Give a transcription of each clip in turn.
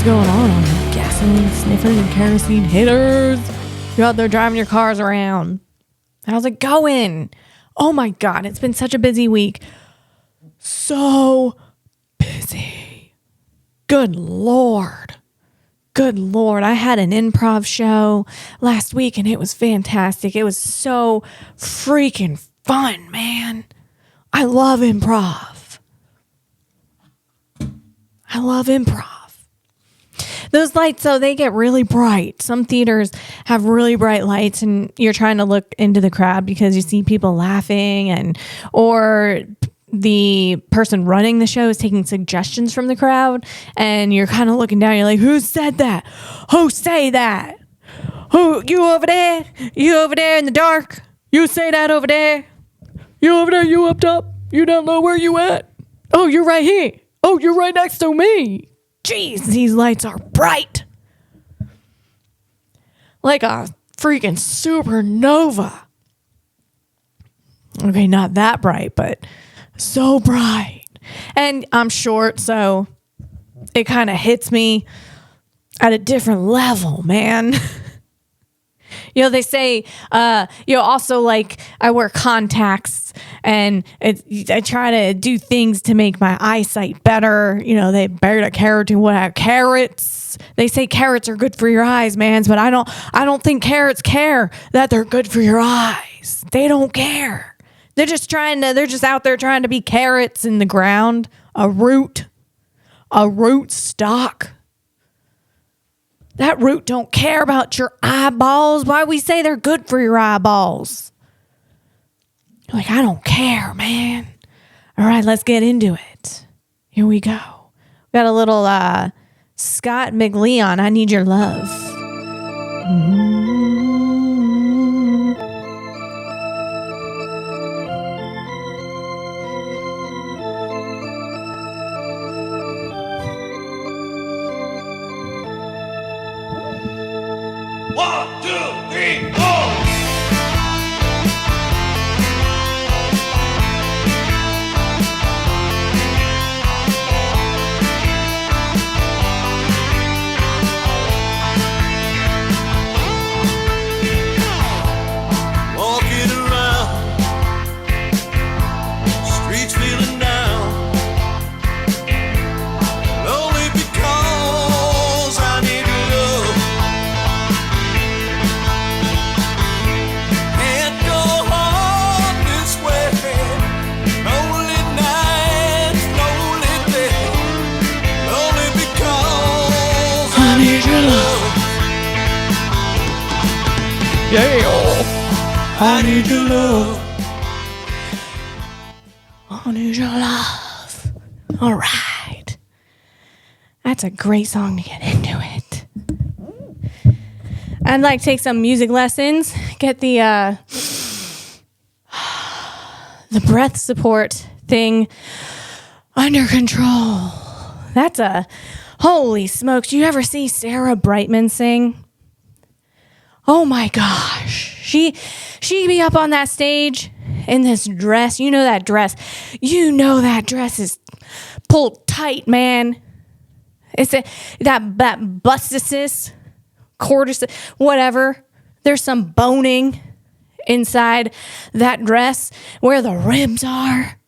What's going on, all you gasoline sniffers and kerosene hitters? You're out there driving your cars around. How's it going? Oh my God, it's been such a busy week. So busy. Good Lord. Good Lord. I had an improv show last week and it was fantastic. It was so freaking fun, man. I love improv. I love improv. Those lights, though, they get really bright. Some theaters have really bright lights and you're trying to look into the crowd because you see people laughing or the person running the show is taking suggestions from the crowd and you're kind of looking down. You're like, who said that? Who say that? Who? You over there? You over there in the dark? You say that over there? You over there? You up top? You don't know where you at? Oh, you're right here. Oh, you're right next to me. Jeez, these lights are bright. Like a freaking supernova. Okay, not that bright, but so bright. And I'm short, so it kind of hits me at a different level, man. They say, also like I wear contacts and I try to do things to make my eyesight better. They buried a carrot in carrots. They say carrots are good for your eyes, man. But I don't think carrots care that they're good for your eyes. They don't care. They're just out there trying to be carrots in the ground, a root stock. That root don't care about your eyeballs. Why we say they're good for your eyeballs? Like, I don't care, man. All right, let's get into it. Here we go. We got a little Scott McLeon, I Need Your Love. One, two, three, four. Walking around, streets feeling down, lonely because I need your love. Can't go on this way, lonely nights, lonely days, lonely because I need your love. Yeah. I need your love. I need your love. All right. That's a great song to get into it. I'd like to take some music lessons, get the breath support thing under control. That's holy smokes. Do you ever see Sarah Brightman sing? Oh my gosh. She be up on that stage in this dress. You know that dress. That dress is pulled tight, man. It's that busticis, cortice, whatever. There's some boning inside that dress where the ribs are.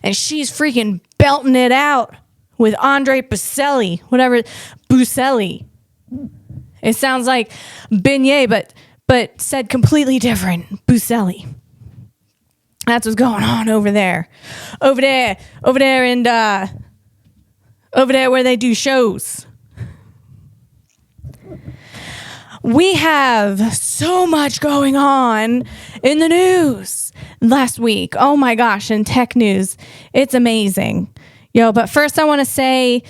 And she's freaking belting it out with Andre Bocelli, Bocelli. It sounds like beignet, but said completely different. Bocelli. That's what's going on over there. Over there where they do shows. We have so much going on in the news last week. Oh my gosh, in tech news. It's amazing. But first I want to say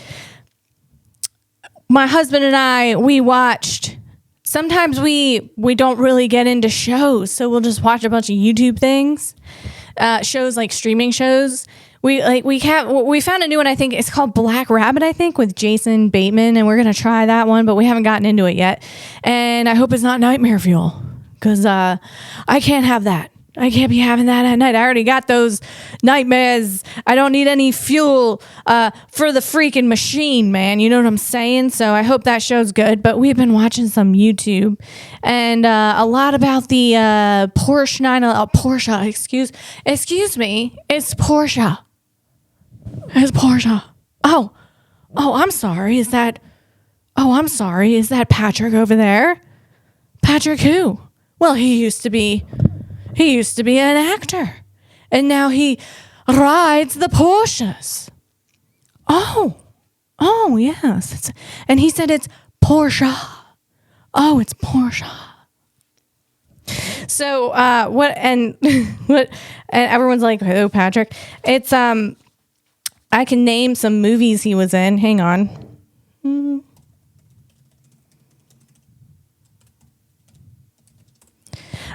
my husband and I, we watched. Sometimes we don't really get into shows, so we'll just watch a bunch of YouTube things, shows like streaming shows. We found a new one. I think it's called Black Rabbit. I think with Jason Bateman, and we're gonna try that one, but we haven't gotten into it yet. And I hope it's not nightmare fuel because I can't have that. I can't be having that at night. I already got those nightmares. I don't need any fuel for the freaking machine, man. You know what I'm saying? So I hope that show's good. But we've been watching some YouTube and a lot about the Porsche Porsche. Excuse me. It's Porsche. It's Porsche. Oh, I'm sorry. Is that Patrick over there? Patrick who? Well, he used to be an actor, and now he rides the Porsches. Oh, yes. And he said it's Porsche. Oh, it's Porsche. So, what, and everyone's like, oh, Patrick. It's, I can name some movies he was in. Hang on.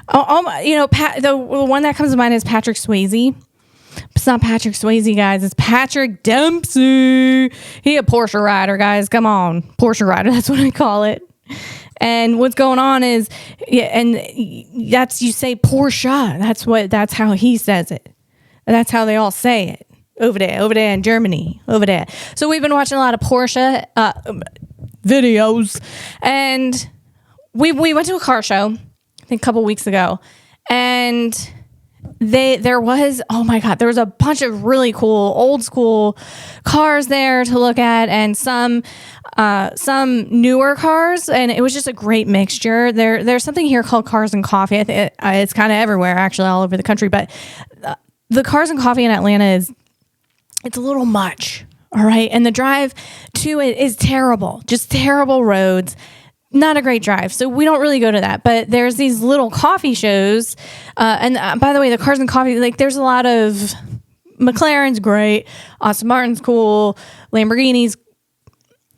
The one that comes to mind is Patrick Swayze. It's not Patrick Swayze, guys. It's Patrick Dempsey. He a Porsche rider, guys. Come on. Porsche rider. That's what I call it. And what's going on is, you say Porsche. That's how he says it. That's how they all say it. Over there in Germany, over there. So we've been watching a lot of Porsche videos, and we went to a car show, I think a couple weeks ago, and there was a bunch of really cool old school cars there to look at, and some newer cars, and it was just a great mixture. There's something here called Cars and Coffee. It's kind of everywhere, actually, all over the country, but the Cars and Coffee in Atlanta it's a little much, all right? And the drive to it is terrible, just terrible roads, not a great drive. So we don't really go to that. But there's these little coffee shows. And by the way, the Cars and Coffee, like there's a lot of McLaren's great, Aston Martin's cool, Lamborghinis.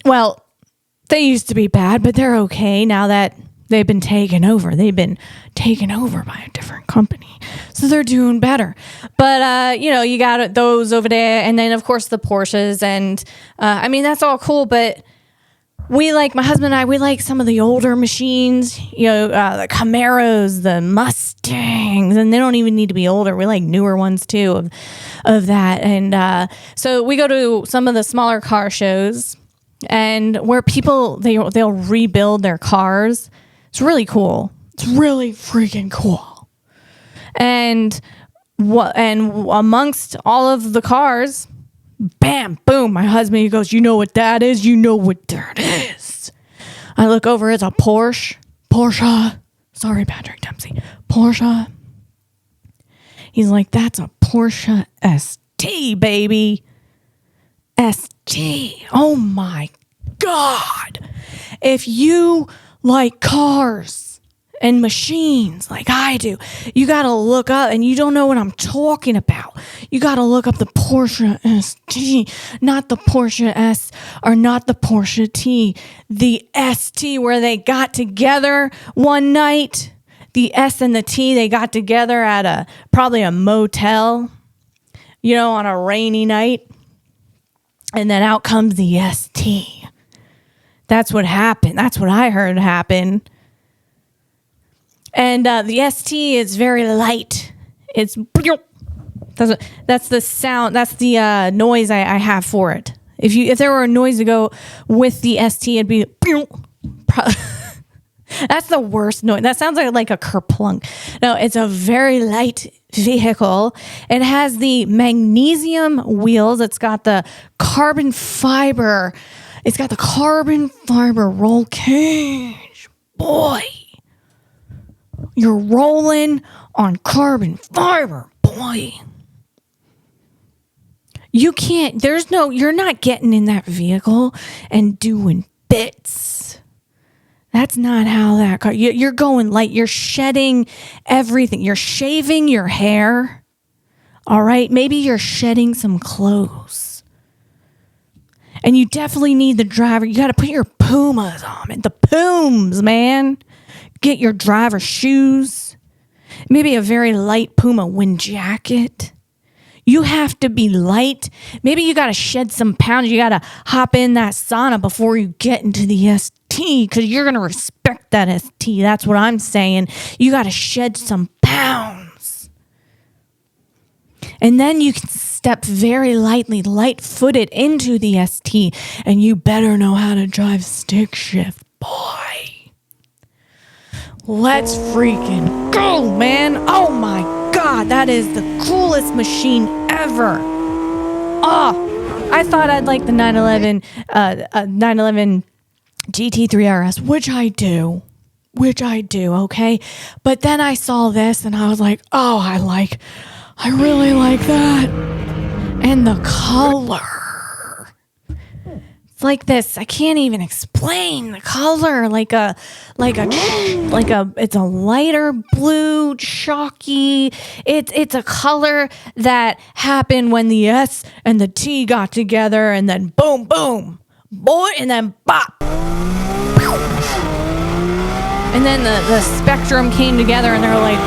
Well, they used to be bad, but they're okay now that they've been taken over. They've been taken over by a different company. So they're doing better. But, you got those over there. And then, of course, the Porsches. And, that's all cool. But my husband and I, we like some of the older machines, the Camaros, the Mustangs. And they don't even need to be older. We like newer ones, too, of that. And so we go to some of the smaller car shows. And where people, they'll rebuild their cars. It's really cool. It's really freaking cool. And amongst all of the cars, bam, boom, my husband, he goes, you know what that is? You know what that is. I look over, it's a Porsche. Sorry, Patrick Dempsey. Porsche. He's like, that's a Porsche ST, baby. ST. Oh my God. If you like cars and machines like I do, you got to look up, and you don't know what I'm talking about. You got to look up the Porsche ST, not the Porsche S or not the Porsche T, the ST, where they got together one night. The S and the T, they got together at probably a motel, on a rainy night. And then out comes the ST. That's what happened. That's what I heard happen. And the ST is very light. It's that's the sound. That's the noise I have for it. If there were a noise to go with the ST, it'd be. That's the worst noise. That sounds like a kerplunk. No, it's a very light vehicle. It has the magnesium wheels. It's got the carbon fiber. It's got the carbon fiber roll cage. Boy, you're rolling on carbon fiber, boy. You're not getting in that vehicle and doing bits. That's not how that car, you're going light. You're shedding everything. You're shaving your hair. All right. Maybe you're shedding some clothes. And you definitely need the driver. You got to put your Pumas on. The Pums, man. Get your driver shoes. Maybe a very light Puma wind jacket. You have to be light. Maybe you got to shed some pounds. You got to hop in that sauna before you get into the ST, because you're going to respect that ST. That's what I'm saying. You got to shed some pounds. And then you can step very lightly, light-footed into the ST, and you better know how to drive stick shift, boy. Let's freaking go, man. Oh my God, that is the coolest machine ever. Oh, I thought I'd like the 911 GT3 RS, which I do, okay? But then I saw this and I was like, oh, I really like that. And the color. It's like this. I can't even explain the color. It's a lighter blue, chalky. It's a color that happened when the S and the T got together, and then boom, boom, boy, and then bop. And then the spectrum came together, and they're like,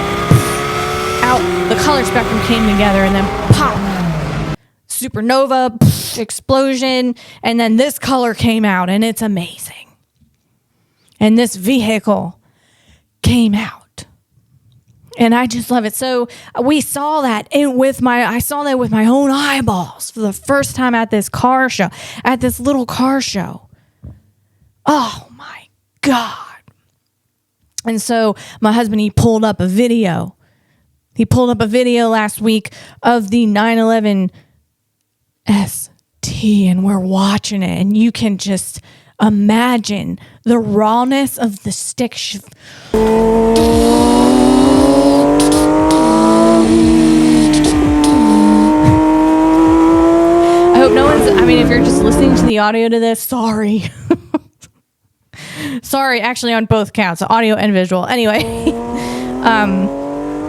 out. The color spectrum came together, and then pop. Supernova, explosion, and then this color came out, and it's amazing. And this vehicle came out, and I just love it. So we saw that I saw that with my own eyeballs for the first time at this car show, at this little car show. Oh my God. And so my husband, he pulled up a video last week of the 911 ST, and we're watching it, and you can just imagine the rawness of the stick shift. I hope no one's, if you're just listening to the audio to this, sorry. Sorry, actually on both counts, audio and visual. Anyway,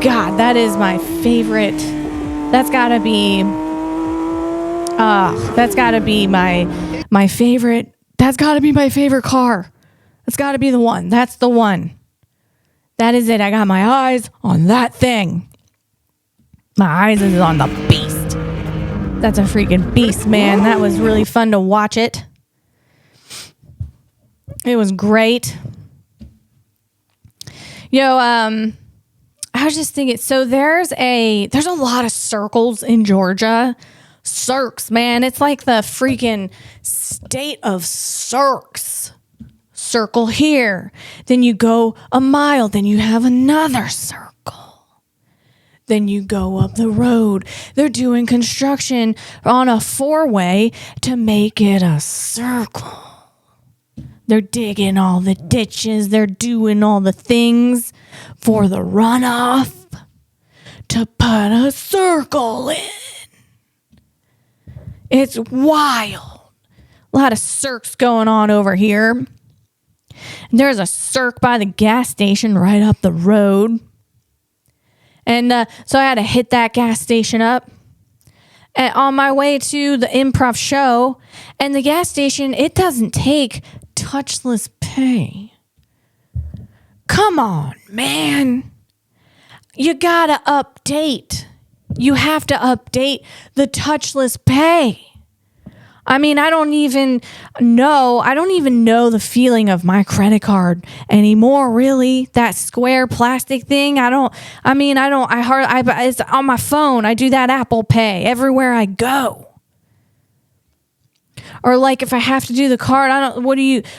God, that is my favorite. That's gotta be my favorite. That's gotta be my favorite car. That's gotta be the one. That's the one. That is it. I got my eyes on that thing. My eyes is on the beast. That's a freaking beast, man. That was really fun to watch it. It was great. I was just thinking, so there's a lot of circles in Georgia. Cirques, man. It's like the freaking state of cirques. Circle here. Then you go a mile. Then you have another circle. Then you go up the road. They're doing construction on a 4-way to make it a circle. They're digging all the ditches. They're doing all the things for the runoff to put a circle in. It's wild. A lot of cirques going on over here. There's a cirque by the gas station right up the road. And so I had to hit that gas station up. And on my way to the improv show. And the gas station, it doesn't take touchless pay. Come on, man. You gotta update. You have to update the touchless pay. I don't even know the feeling of my credit card anymore, really. That square plastic thing, it's on my phone. I do that Apple Pay everywhere I go. Or like if I have to do the card,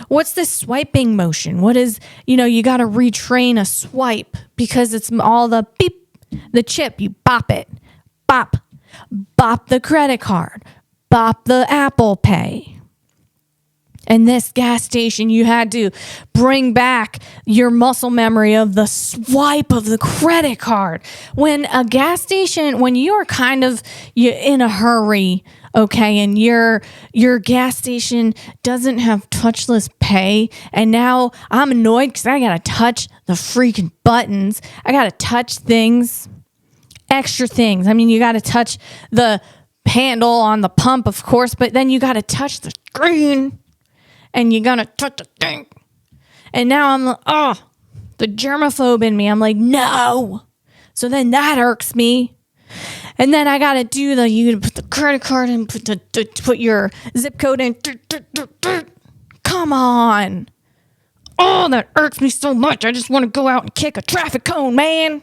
what's this swiping motion? What is, you got to retrain a swipe because it's all the beep, the chip, you bop it, bop the credit card, bop the Apple Pay. And this gas station, you had to bring back your muscle memory of the swipe of the credit card. When a gas station, when you're you're in a hurry, okay, and your gas station doesn't have touchless pay, and now I'm annoyed because I gotta touch the freaking buttons. I gotta touch things, extra things. You gotta touch the handle on the pump, of course, but then you gotta touch the screen, and you gotta touch the thing. And now I'm like, the germaphobe in me. I'm like, no. So then that irks me. And then I gotta do you put the credit card and put your zip code in. Come on. Oh, that irks me so much. I just want to go out and kick a traffic cone, man.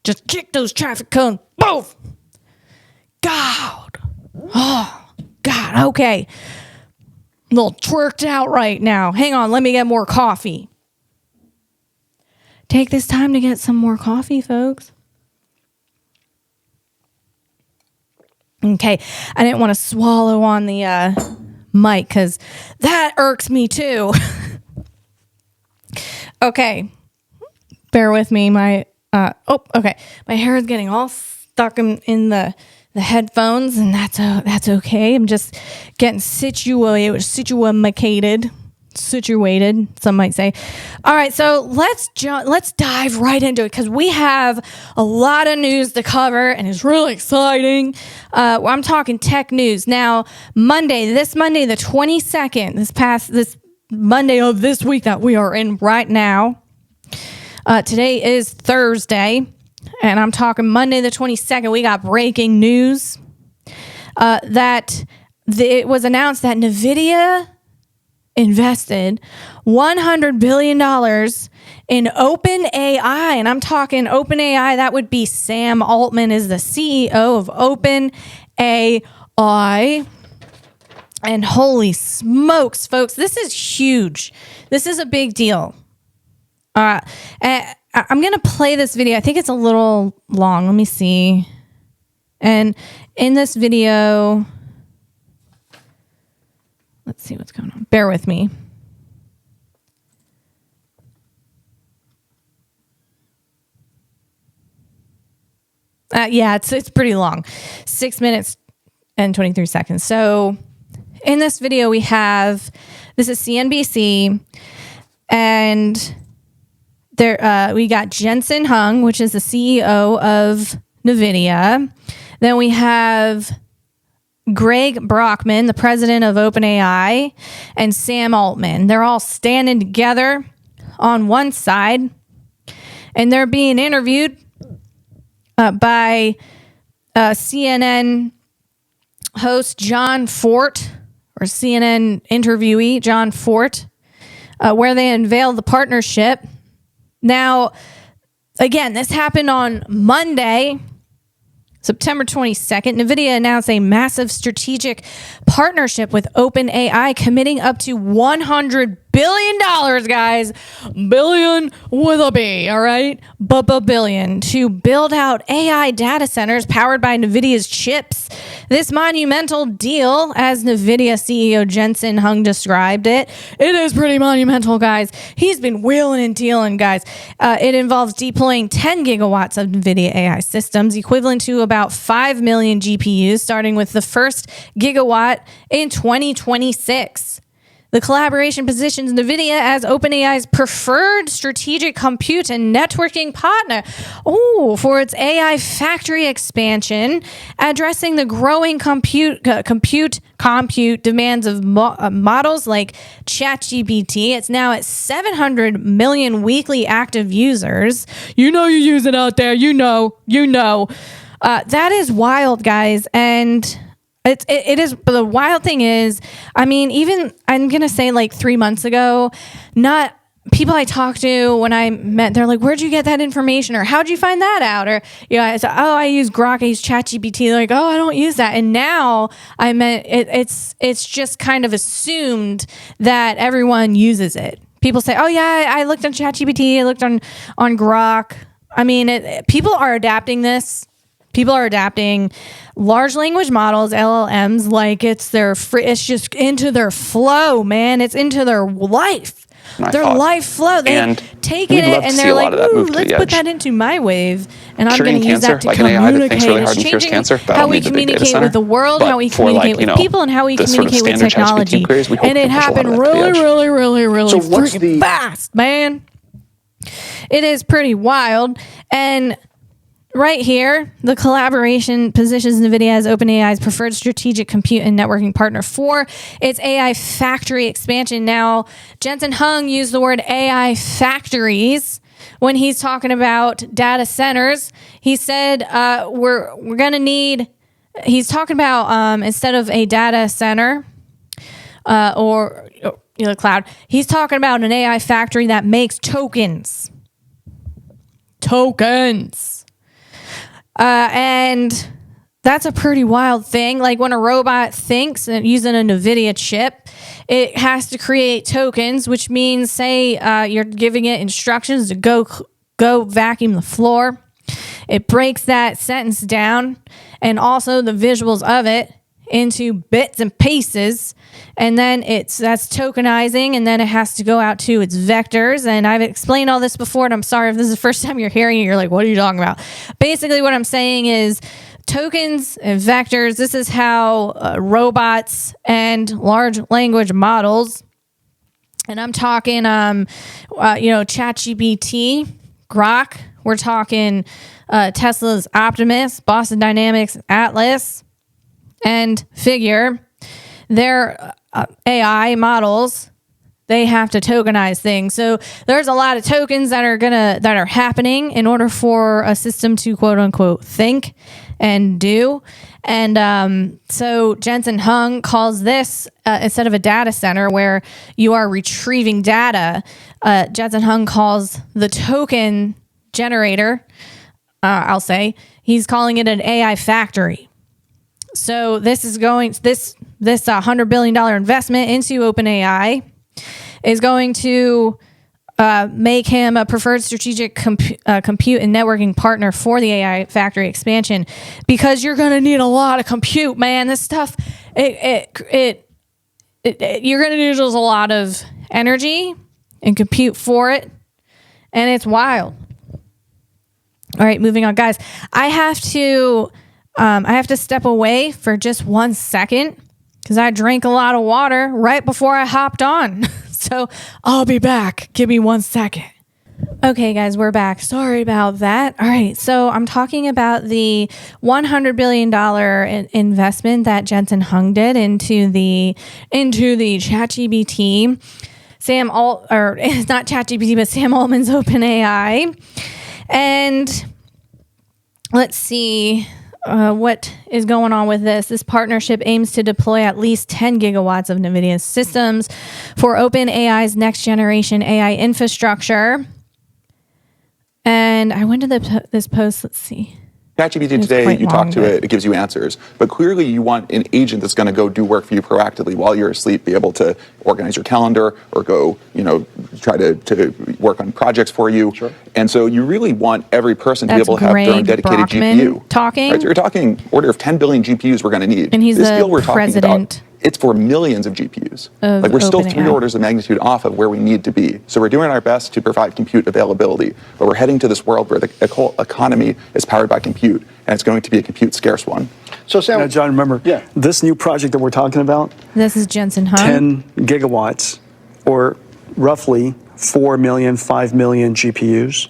Just kick those traffic cones. Both. God. Oh, God. Okay. A little twerked out right now. Hang on. Let me get more coffee. Take this time to get some more coffee, folks. Okay. I didn't want to swallow on the mic because that irks me too. Okay. Bear with me. My okay. My hair is getting all stuck in the headphones, and that's okay. I'm just getting situated, some might say. All right, so let's dive right into it because we have a lot of news to cover, and it's really exciting. I'm talking tech news now. This Monday, the 22nd, this Monday of this week that we are in right now. Today is Thursday, and I'm talking Monday the 22nd. We got breaking news it was announced that NVIDIA invested $100 billion in OpenAI, and I'm talking OpenAI. That would be Sam Altman is the CEO of OpenAI. And holy smokes, folks, this is huge. This is a big deal. I'm going to play this video. I think it's a little long. Let me see. And in this video, let's see what's going on. Bear with me. It's pretty long. 6 minutes and 23 seconds. So in this video, this is CNBC, and there we got Jensen Huang, which is the CEO of NVIDIA. Then we have Greg Brockman, the president of OpenAI, and Sam Altman. They're all standing together on one side, and they're being interviewed by CNN host John Fort, or CNN interviewee John Fort, where they unveiled the partnership. Now, again, this happened on Monday, September 22nd. NVIDIA announced a massive strategic partnership with OpenAI, committing up to $100 billion, guys. Billion with a B, all right? Billion, to build out AI data centers powered by NVIDIA's chips. This monumental deal, as NVIDIA CEO Jensen Huang described it, it is pretty monumental, guys. He's been wheeling and dealing, guys. It involves deploying 10 gigawatts of NVIDIA AI systems, equivalent to about 5 million GPUs, starting with the first gigawatt in 2026. The collaboration positions NVIDIA as OpenAI's preferred strategic compute and networking partner for its AI factory expansion, addressing the growing compute demands of models like ChatGPT. It's now at 700 million weekly active users. You know you use it out there. You know. That is wild, guys. And it is, but the wild thing is, I mean, even I'm going to say like 3 months ago, not people I talked to when I met, they're like, where'd you get that information? Or how'd you find that out? Or, I said, I use Grok, I use ChatGPT. They're like, I don't use that. And now it's just kind of assumed that everyone uses it. People say, I looked on ChatGPT, I looked on Grok. I mean, people are adapting this. People are adapting large language models, LLMs, like it's just into their flow, man. It's into their life. Life flow. They've taken it and they're like, ooh, let's put that into my wave. And I'm going to use that to communicate. It's changing how we communicate with the world, how we communicate with people, and how we communicate with technology. And it happened really fast, man. It is pretty wild. And right here, the collaboration positions NVIDIA as OpenAI's preferred strategic compute and networking partner for its AI factory expansion. Now, Jensen Huang used the word AI factories when he's talking about data centers. He said we're going to need, he's talking about instead of a data center or cloud, he's talking about an AI factory that makes tokens. And That's a pretty wild thing. Like when a robot thinks and using a NVIDIA chip, it has to create tokens, which means, say, you're giving it instructions to go vacuum the floor. It breaks that sentence down and also the visuals of it into bits and pieces, and then that's tokenizing, and then it has to go out to its vectors. And I've explained all this before, and I'm sorry if this is the first time you're hearing it, you're like, what are you talking about? Basically what I'm saying is tokens and vectors. This is how robots and large language models, and I'm talking ChatGPT, Grok, we're talking Tesla's Optimus, Boston Dynamics Atlas, and Figure. Their AI models, they have to tokenize things. So there's a lot of tokens that are happening in order for a system to quote unquote think and do. And so Jensen Huang calls this, instead of a data center where you are retrieving data, Jensen Huang calls the token generator, I'll say, he's calling it an AI factory. So this is this $100 billion investment into OpenAI is going to make him a preferred strategic compute and networking partner for the AI factory expansion, because you're going to need a lot of compute, man. This stuff, you're going to use a lot of energy and compute for it, and it's wild. All right, moving on, guys. I have to step away for just 1 second because I drank a lot of water right before I hopped on. So I'll be back. Give me 1 second. Okay, guys, we're back. Sorry about that. All right, so I'm talking about the $100 billion investment that Jensen Huang did into the ChatGPT. It's not ChatGPT, but Sam Altman's OpenAI. And let's see what is going on with this. This partnership aims to deploy at least 10 gigawatts of NVIDIA systems for OpenAI's next generation AI infrastructure. And I went to this post. Let's see. ChatGPT today, you talk to it, it gives you answers. But clearly you want an agent that's going to go do work for you proactively while you're asleep, be able to organize your calendar or go, try to work on projects for you. Sure. And so you really want every person to be able to have their own dedicated GPU. Talking. Right? So you're talking order of 10 billion GPUs we're going to need. And he's this the deal we're president. Talking about, it's for millions of GPUs. Like we're still 3 orders of magnitude off of where we need to be. So we're doing our best to provide compute availability, but we're heading to this world where the whole economy is powered by compute, and it's going to be a compute scarce one. So Sam, John, remember, this new project that we're talking about, this is Jensen Huang. 10 gigawatts, or roughly 4 million, 5 million GPUs.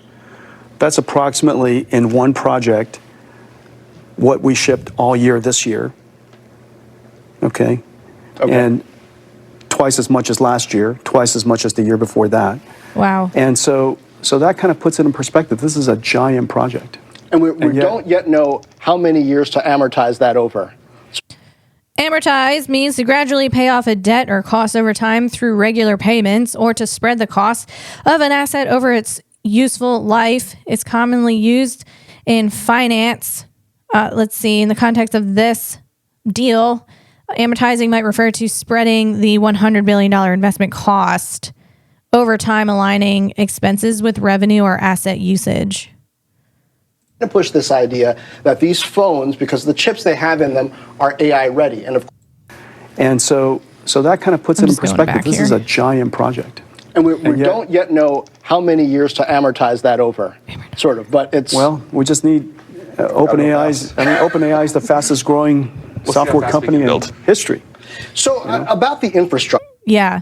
That's approximately in one project what we shipped all year this year. Okay. And twice as much as last year, twice as much as the year before that. Wow. And so that kind of puts it in perspective. This is a giant project. And we don't yet know how many years to amortize that over. Amortize means to gradually pay off a debt or cost over time through regular payments, or to spread the cost of an asset over its useful life. It's commonly used in finance. Let's see, in the context of this deal, amortizing might refer to spreading the $100 billion investment cost over time, aligning expenses with revenue or asset usage. To push this idea that these phones, because the chips they have in them are AI ready. And so that kind of puts it in perspective. This is a giant project. And we don't yet know how many years to amortize that over, sort of. But it's... Well, we just need OpenAI is the fastest growing software company in history. So about the infrastructure. Yeah.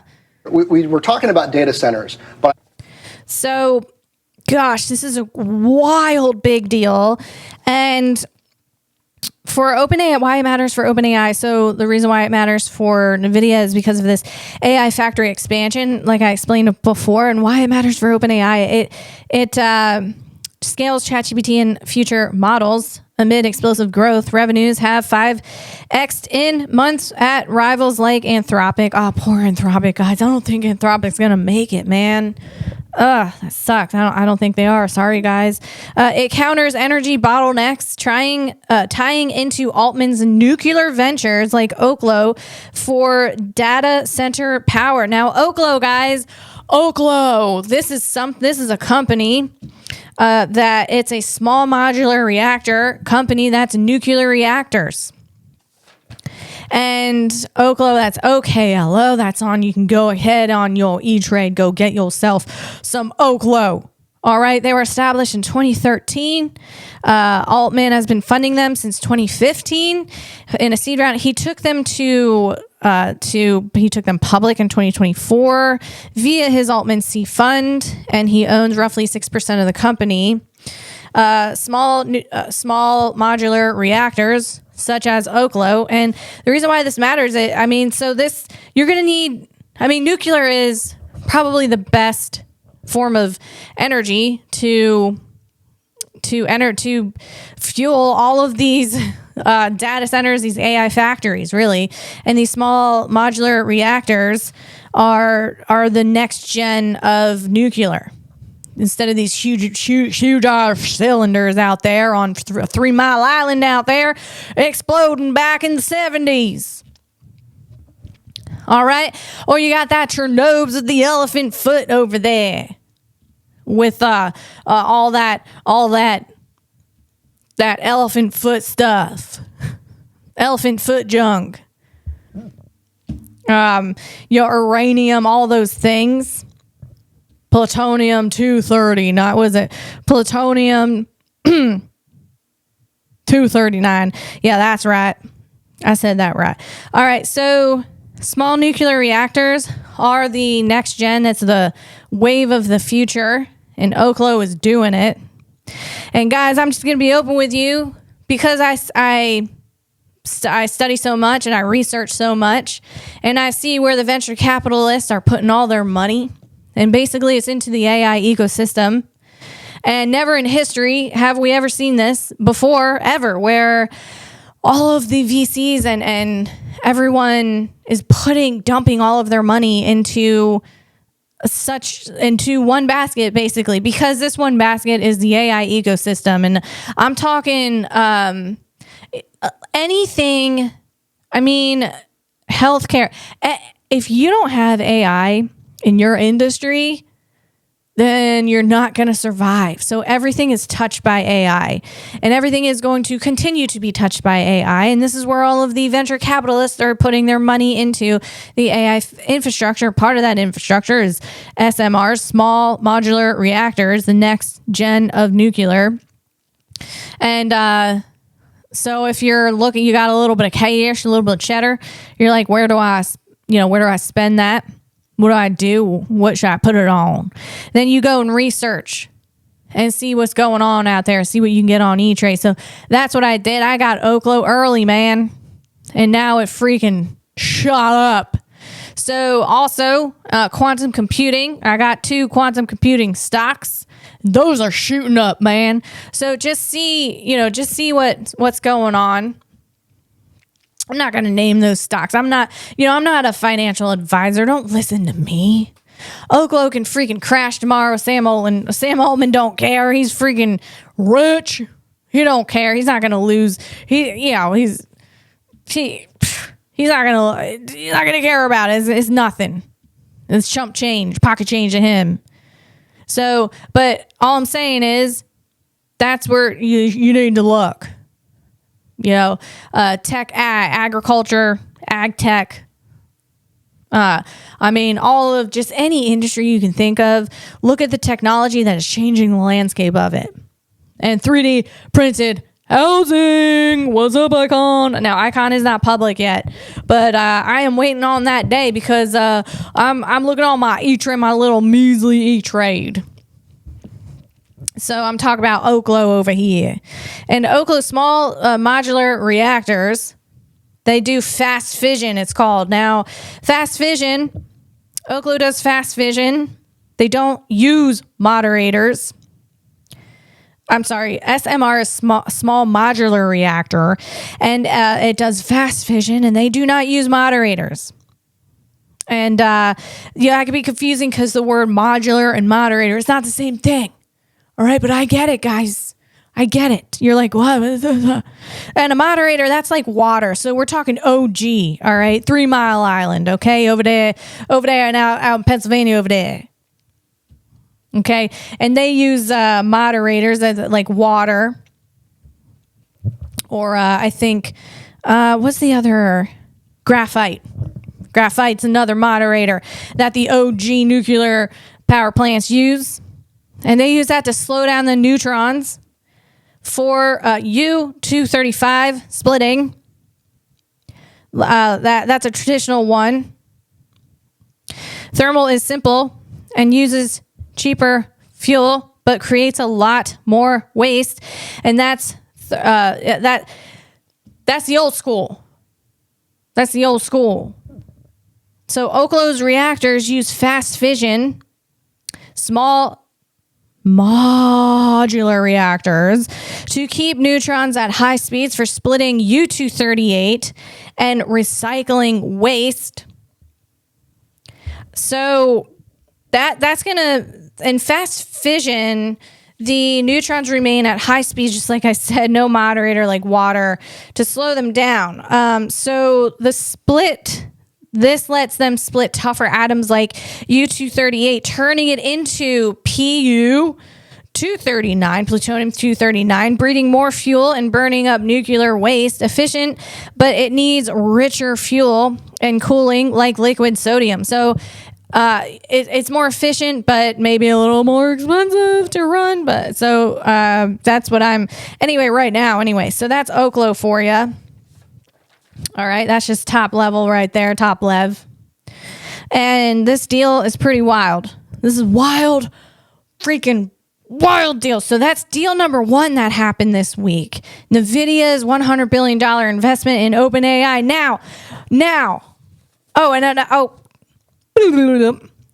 We were talking about data centers. But so, gosh, this is a wild big deal. And for OpenAI, why it matters for OpenAI, so the reason why it matters for NVIDIA is because of this AI factory expansion, like I explained before, and why it matters for OpenAI. scales ChatGPT and future models. Amid explosive growth, revenues have 5x'd in months at rivals like Anthropic. Oh, poor Anthropic, guys. I don't think Anthropic's going to make it, man. That sucks. I don't think they are. Sorry, guys. It counters energy bottlenecks, tying into Altman's nuclear ventures like Oklo for data center power. Now, Oklo, guys, this is a company that it's a small modular reactor company that's nuclear reactors. And Oklo, that's OKLO. That's on. You can go ahead on your E-Trade. Go get yourself some Oklo. All right. They were established in 2013. Altman has been funding them since 2015 in a seed round. He took them he took them public in 2024 via his Altman C fund, and he owns roughly 6% of the company. Small modular reactors such as Oklo. And the reason why this matters, you're going to need, nuclear is probably the best form of energy to fuel all of these data centers, these AI factories, really. And these small modular reactors are the next gen of nuclear. Instead of these huge cylinders out there on 3 Mile Island out there exploding back in the 70s. All right. Or you got that Chernobyl of the elephant foot over there with all that elephant foot stuff, elephant foot junk, your uranium, all those things. Plutonium 230, not was it plutonium 239? Yeah, that's right. I said that right. All right, so small nuclear reactors are the next gen. That's the wave of the future, and Oklo is doing it. And guys, I'm just going to be open with you because I study so much and I research so much, and I see where the venture capitalists are putting all their money. And basically, it's into the AI ecosystem. And never in history have we ever seen this before, ever, where all of the VCs and everyone is dumping all of their money into one basket, basically, because this one basket is the AI ecosystem. And I'm talking anything, healthcare. If you don't have AI in your industry, then you're not going to survive. So everything is touched by AI, and everything is going to continue to be touched by AI. And this is where all of the venture capitalists are putting their money into the AI infrastructure. Part of that infrastructure is SMRs, small modular reactors, the next gen of nuclear. And so if you're looking, you got a little bit of cash, a little bit of cheddar, you're like, where do I spend that? What do I do? What should I put it on? Then you go and research and see what's going on out there. See what you can get on E-Trade. So that's what I did. I got Oklo early, man. And now it freaking shot up. So also quantum computing. I got 2 quantum computing stocks. Those are shooting up, man. So just see what's going on. I'm not going to name those stocks. I'm not a financial advisor. Don't listen to me. Oklo can freaking crash tomorrow. Sam Altman don't care. He's freaking rich. He don't care. He's not going to lose. He's not going to care about it. It's nothing. It's chump change, pocket change to him. So, but all I'm saying is that's where you need to look. Tech, agriculture, ag tech. All of just any industry you can think of. Look at the technology that is changing the landscape of it. And 3D printed housing. What's up, Icon? Now, Icon is not public yet, but I am waiting on that day because I'm looking on my E-Trade, my little measly E-Trade. So I'm talking about Oklo over here. And Oklo small modular reactors, they do fast fission, it's called. Now, fast fission, Oklo does fast fission. They don't use moderators. I'm sorry, SMR is small modular reactor, and it does fast fission, and they do not use moderators. And that can be confusing because the word modular and moderator is not the same thing. All right, but I get it, guys. I get it. You're like, what? And a moderator, that's like water. So we're talking OG, all right? 3 Mile Island, okay? Over there and out in Pennsylvania over there. Okay, and they use moderators as like water, or I think what's the other? Graphite. Graphite's another moderator that the OG nuclear power plants use, and they use that to slow down the neutrons for U-235 splitting. That's a traditional one. Thermal is simple and uses cheaper fuel, but creates a lot more waste, and that's the old school. That's the old school. So Oklo's reactors use fast fission, small modular reactors to keep neutrons at high speeds for splitting U-238 and recycling waste. So that's gonna, in fast fission, the neutrons remain at high speeds, just like I said, no moderator like water to slow them down. So this lets them split tougher atoms like U-238, turning it into Pu-239, plutonium-239, breeding more fuel and burning up nuclear waste. Efficient, but it needs richer fuel and cooling like liquid sodium. So it's more efficient, but maybe a little more expensive to run. But so that's what I'm right now. So that's Oklo for you. All right, that's just top level right there, top lev. And this deal is pretty wild. This is wild, freaking wild deal. So that's deal number 1 that happened this week. NVIDIA's $100 billion investment in OpenAI. Now.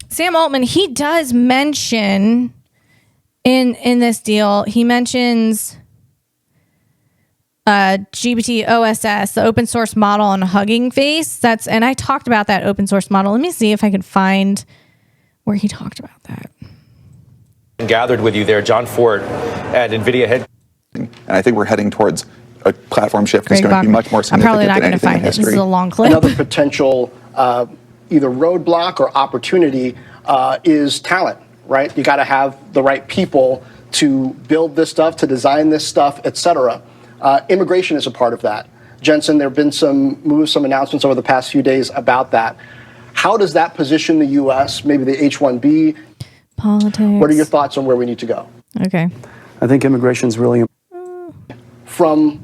Sam Altman, he does mention in this deal, he mentions GPT OSS, the open source model on Hugging Face. And I talked about that open source model. Let me see if I can find where he talked about that. Gathered with you there, John Ford at NVIDIA head. And I think we're heading towards a platform shift that's going to be much more significant than anything in history. This is a long clip. Another potential either roadblock or opportunity is talent, right? You got to have the right people to build this stuff, to design this stuff, et cetera. Immigration is a part of that. Jensen, there have been some moves, some announcements over the past few days about that. How does that position the U.S., maybe the H-1B? Politics. What are your thoughts on where we need to go? Okay. I think immigration is really From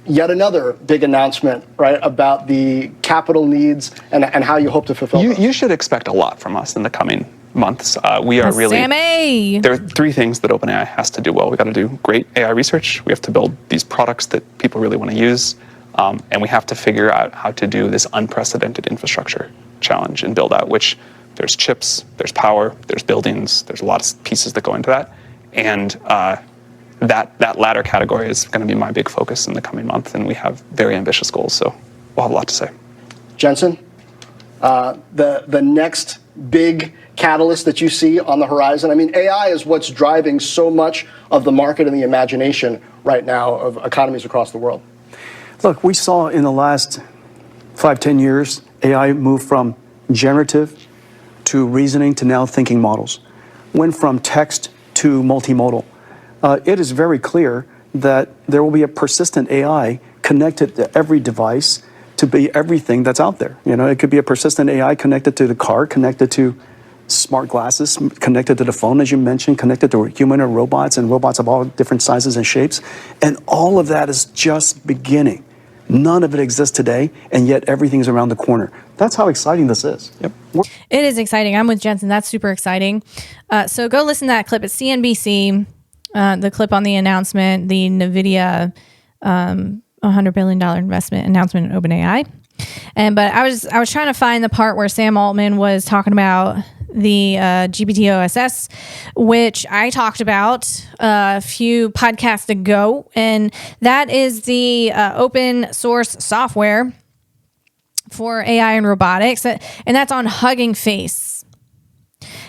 yet another big announcement, right, about the capital needs and how you hope to fulfill those. You should expect a lot from us in the coming months. We are really... Sammy! There are 3 things that OpenAI has to do well. We've got to do great AI research. We have to build these products that people really want to use. And we have to figure out how to do this unprecedented infrastructure challenge and build out, which there's chips, there's power, there's buildings, there's a lot of pieces that go into that. And that latter category is going to be my big focus in the coming month. And we have very ambitious goals, so we'll have a lot to say. Jensen, the next big catalyst that you see on the horizon? I mean, AI is what's driving so much of the market and the imagination right now of economies across the world. Look, we saw in the last 5-10 years, AI move from generative to reasoning to now thinking models. Went from text to multimodal. It is very clear that there will be a persistent AI connected to every device to be everything that's out there. You know, it could be a persistent AI connected to the car, connected to smart glasses, connected to the phone, as you mentioned, connected to human or robots, and robots of all different sizes and shapes. And all of that is just beginning. None of it exists today, and yet everything's around the corner. That's how exciting this is. Yep. It is exciting. I'm with Jensen. That's super exciting. So go listen to that clip. It's CNBC, the clip on the announcement, the NVIDIA $100 billion investment announcement in OpenAI. But I was trying to find the part where Sam Altman was talking about the GPT-OSS, which I talked about a few podcasts ago. And that is the open source software for AI and robotics. And that's on Hugging Face.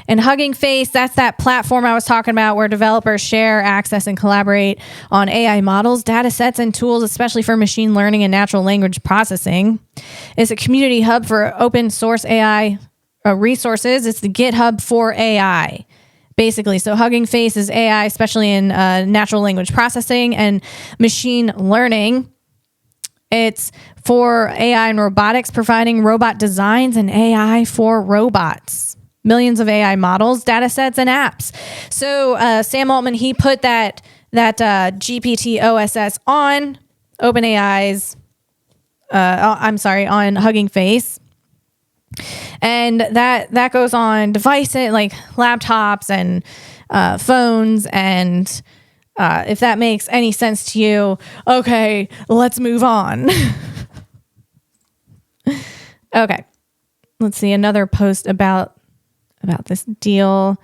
And Hugging Face, that's that platform I was talking about where developers share, access, and collaborate on AI models, data sets, and tools, especially for machine learning and natural language processing. It's a community hub for open source AI resources. It's the GitHub for AI, basically. So Hugging Face is AI, especially in natural language processing and machine learning. It's for AI and robotics, providing robot designs and AI for robots. Millions of AI models, data sets, and apps. So Sam Altman, he put that GPT-OSS on OpenAI's, on Hugging Face. And that goes on devices like laptops and phones. And if that makes any sense to you, okay, let's move on. Okay, let's see another post about this deal.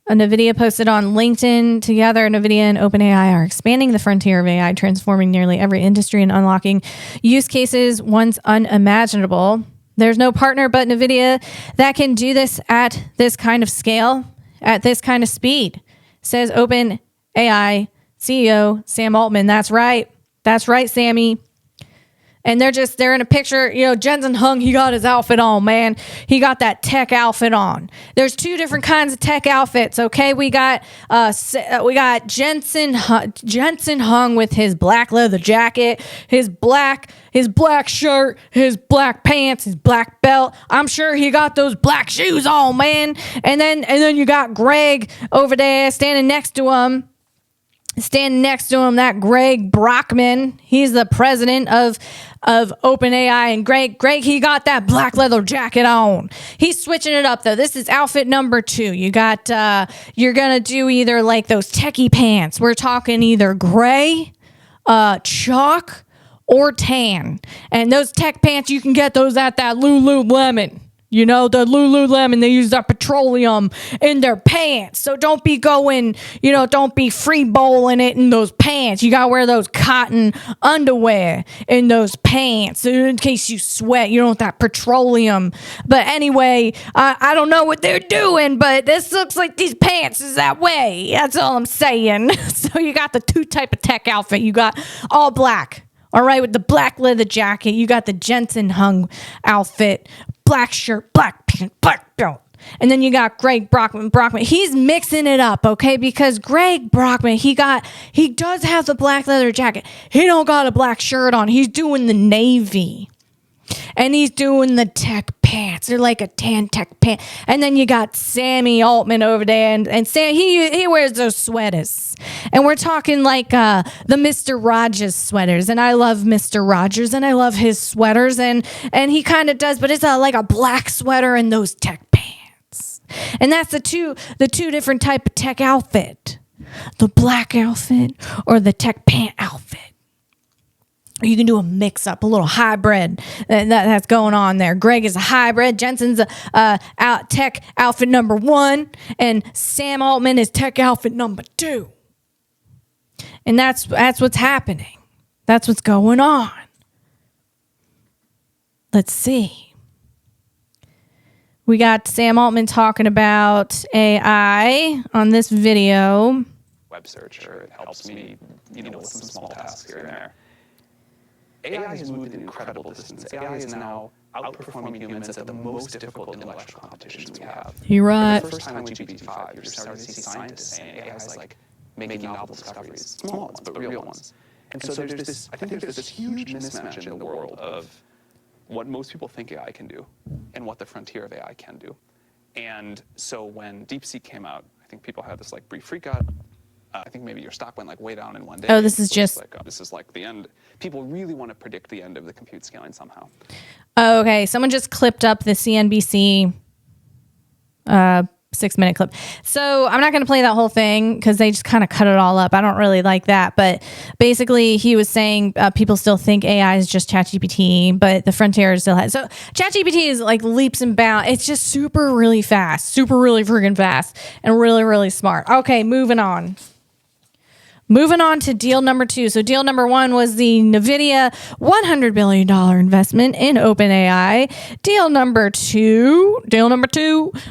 NVIDIA posted on LinkedIn, together NVIDIA and OpenAI are expanding the frontier of AI, transforming nearly every industry and unlocking use cases once unimaginable. There's no partner but NVIDIA that can do this at this kind of scale, at this kind of speed, says OpenAI CEO Sam Altman. That's right. That's right, Sammy. And they're in a picture, Jensen Huang, he got his outfit on, man. He got that tech outfit on. There's two different kinds of tech outfits, okay? We got Jensen Huang with his black leather jacket, his black shirt, his black pants, his black belt. I'm sure he got those black shoes on, man. And then you got Greg over there standing next to him, that Greg Brockman. He's the president of OpenAI, and Greg, he got that black leather jacket on. He's switching it up though. This is outfit number 2. You got you're gonna do either like those techie pants. We're talking either gray, chalk, or tan. And those tech pants, you can get those at that Lululemon. The Lululemon, they use that petroleum in their pants. So don't be going, don't be free bowling it in those pants. You got to wear those cotton underwear in those pants in case you sweat. You don't want that petroleum. But anyway, I don't know what they're doing, but this looks like these pants is that way. That's all I'm saying. So you got the 2 type of tech outfit. You got all black. All right, with the black leather jacket. You got the Jensen Huang outfit. Black shirt, black pants, black belt. And then you got Greg Brockman. He's mixing it up, okay? Because Greg Brockman, he does have the black leather jacket. He don't got a black shirt on. He's doing the navy. And he's doing the tech pants. They're like a tan tech pant. And then you got Sammy Altman over there. And Sam, he wears those sweaters. And we're talking like the Mr. Rogers sweaters. And I love Mr. Rogers. And I love his sweaters. And he kind of does. But it's like a black sweater and those tech pants. And that's the two different type of tech outfit. The black outfit or the tech pant outfit. You can do a mix-up, a little hybrid that's going on there. Greg is a hybrid. Jensen's tech outfit number 1. And Sam Altman is tech outfit number 2. And that's what's happening. That's what's going on. Let's see. We got Sam Altman talking about AI on this video. Web search, or it helps me, with some small tasks here and there. AI has moved an incredible distance. AI is now outperforming humans at the most difficult intellectual competitions we have. You're right. For the first time on GPT-5, you're starting to see scientists saying AI is like making novel discoveries, small ones, but real ones. And so I think there's this huge mismatch in the world of what most people think AI can do and what the frontier of AI can do. And so when DeepSeek came out, I think people had this brief freak out. I think maybe your stock went way down in one day. Oh, this is just this is like the end. People really want to predict the end of the compute scaling somehow. Okay, someone just clipped up the CNBC 6-minute clip. So I'm not going to play that whole thing because they just kind of cut it all up. I don't really like that. But basically, he was saying people still think AI is just ChatGPT, but the frontier still has. So ChatGPT is like leaps and bounds. It's just super really fast, super really freaking fast, and really, really smart. Okay, moving on. Moving on to deal number 2. So deal number 1 was the NVIDIA $100 billion investment in OpenAI. Deal number 2.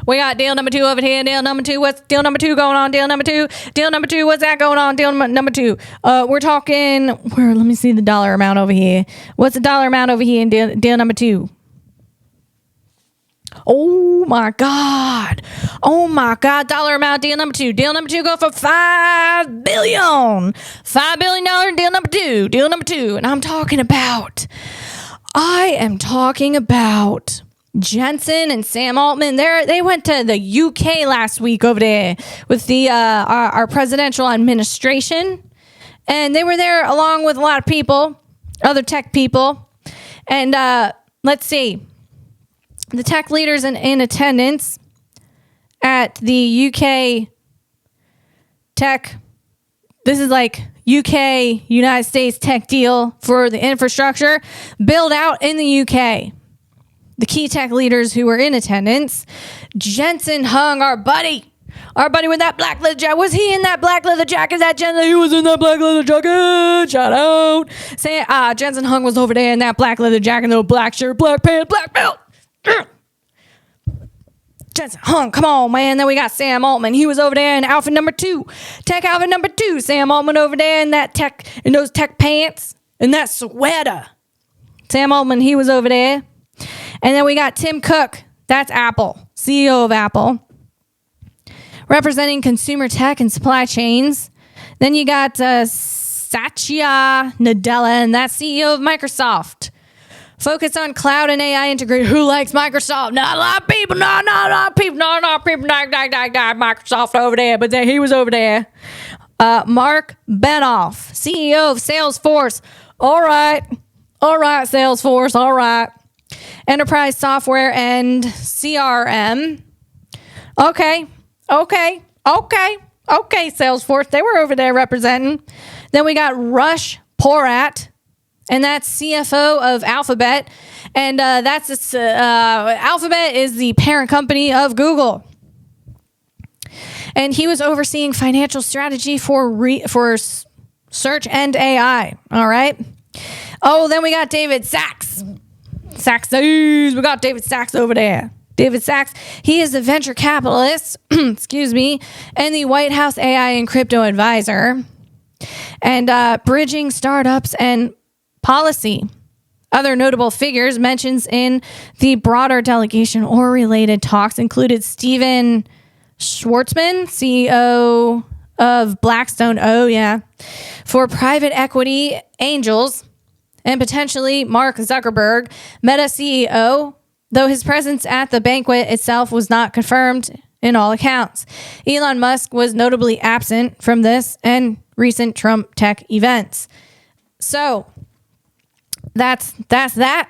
We got deal number 2 over here. Deal number 2. What's deal number 2 going on? Deal number 2. Deal number 2. What's that going on? Deal number 2. We're talking, let me see the dollar amount over here. What's the dollar amount over here in deal number 2? Oh my God. Dollar amount, deal number 2. Deal number 2 go for $5 billion. $5 billion deal number 2. Deal number 2. And I am talking about Jensen and Sam Altman. They went to the UK last week over there with the our presidential administration. And they were there along with a lot of people, other tech people. And let's see. The tech leaders in attendance at the UK tech, this is like UK, United States tech deal for the infrastructure build out in the UK. The key tech leaders who were in attendance, Jensen Hung, our buddy with that black leather jacket. Was he in that black leather jacket? That Jensen, he was in that black leather jacket. Shout out. Say, Jensen Hung was over there in that black leather jacket, little black shirt, black pants, black belt. Jensen Hung, come on, man. Then we got Sam Altman. He was over there in outfit number 2. Tech outfit number 2. Sam Altman over there in those tech pants and that sweater. Sam Altman, he was over there. And then we got Tim Cook. That's Apple, CEO of Apple, representing consumer tech and supply chains. Then you got Satya Nadella, and that's CEO of Microsoft. Focus on cloud and AI integration. Who likes Microsoft? Not a lot of people. Not a lot of people. Microsoft over there, but he was over there. Mark Benoff, CEO of Salesforce. All right, Salesforce. All right. Enterprise software and CRM. Okay, Salesforce. They were over there representing. Then we got Rush Porat. And that's CFO of Alphabet. And Alphabet is the parent company of Google. And he was overseeing financial strategy for search and AI. All right. Oh, then we got David Sachs. We got David Sachs over there. David Sachs, he is the venture capitalist, and the White House AI and crypto advisor. And bridging startups and policy. Other notable figures mentions in the broader delegation or related talks included Steven Schwartzman, CEO of Blackstone. Oh, yeah. For private equity angels, and potentially Mark Zuckerberg, Meta CEO, though his presence at the banquet itself was not confirmed in all accounts. Elon Musk was notably absent from this and recent Trump tech events. So that's that.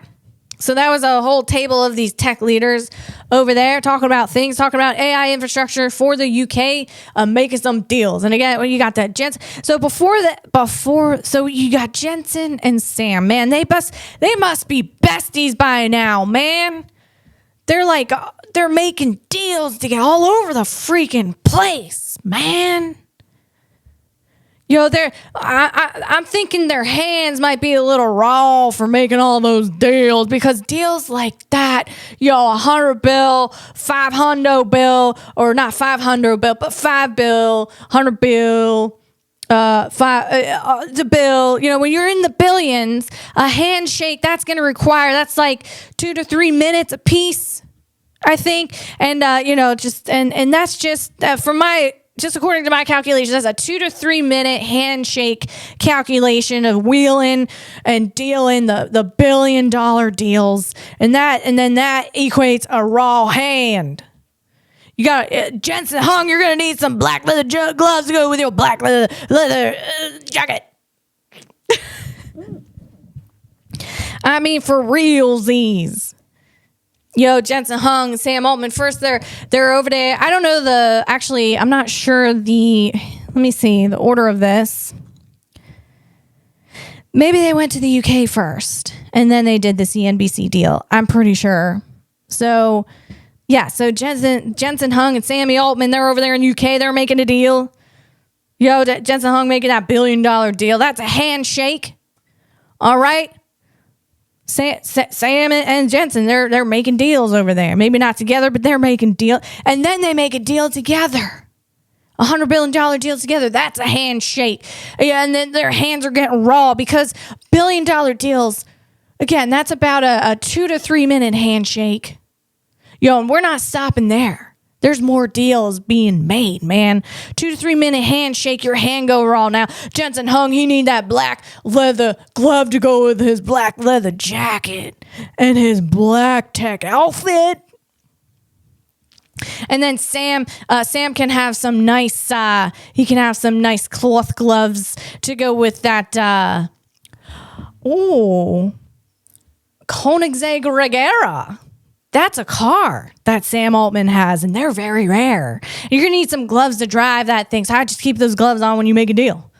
So that was a whole table of these tech leaders over there talking about AI infrastructure for the UK, making some deals. And again, you got that Jensen. So so you got Jensen and Sam, man, they must be besties by now, man. They're making deals to get all over the freaking place, man. I'm thinking their hands might be a little raw for making all those deals, because deals like that, $100 bill, $500 bill, or not $500 bill, but $5 bill, $100 bill, the bill, when you're in the billions, a handshake, that's like 2 to 3 minutes a piece, I think. And, that's just just according to my calculations, that's a 2 to 3 minute handshake calculation of wheeling and dealing the $1 billion deals. And then that equates a raw hand. You got Jensen Hung, you're going to need some black leather gloves to go with your black leather jacket. I mean, for realsies. Jensen Hung, Sam Altman. First, they're over there. I don't know I'm not sure let me see the order of this. Maybe they went to the UK first, and then they did the CNBC deal. I'm pretty sure. So, yeah, so Jensen Hung and Sammy Altman, they're over there in the UK. They're making a deal. Jensen Hung making that $1 billion deal. That's a handshake. All right? Sam and Jensen, they're making deals over there. Maybe not together, but they're making deal. And then they make a deal together. $100 billion deal together. That's a handshake. Yeah, and then their hands are getting raw because $1 billion deals, again, that's about a 2 to 3 minute handshake. And we're not stopping there. There's more deals being made, man. 2 to 3 minute handshake, your hand go raw. Now, Jensen Hung, he need that black leather glove to go with his black leather jacket and his black tech outfit. And then Sam can have some nice, he can have some nice cloth gloves to go with that, Koenigsegg Regera. That's a car that Sam Altman has, and they're very rare. You're going to need some gloves to drive that thing, so I just keep those gloves on when you make a deal.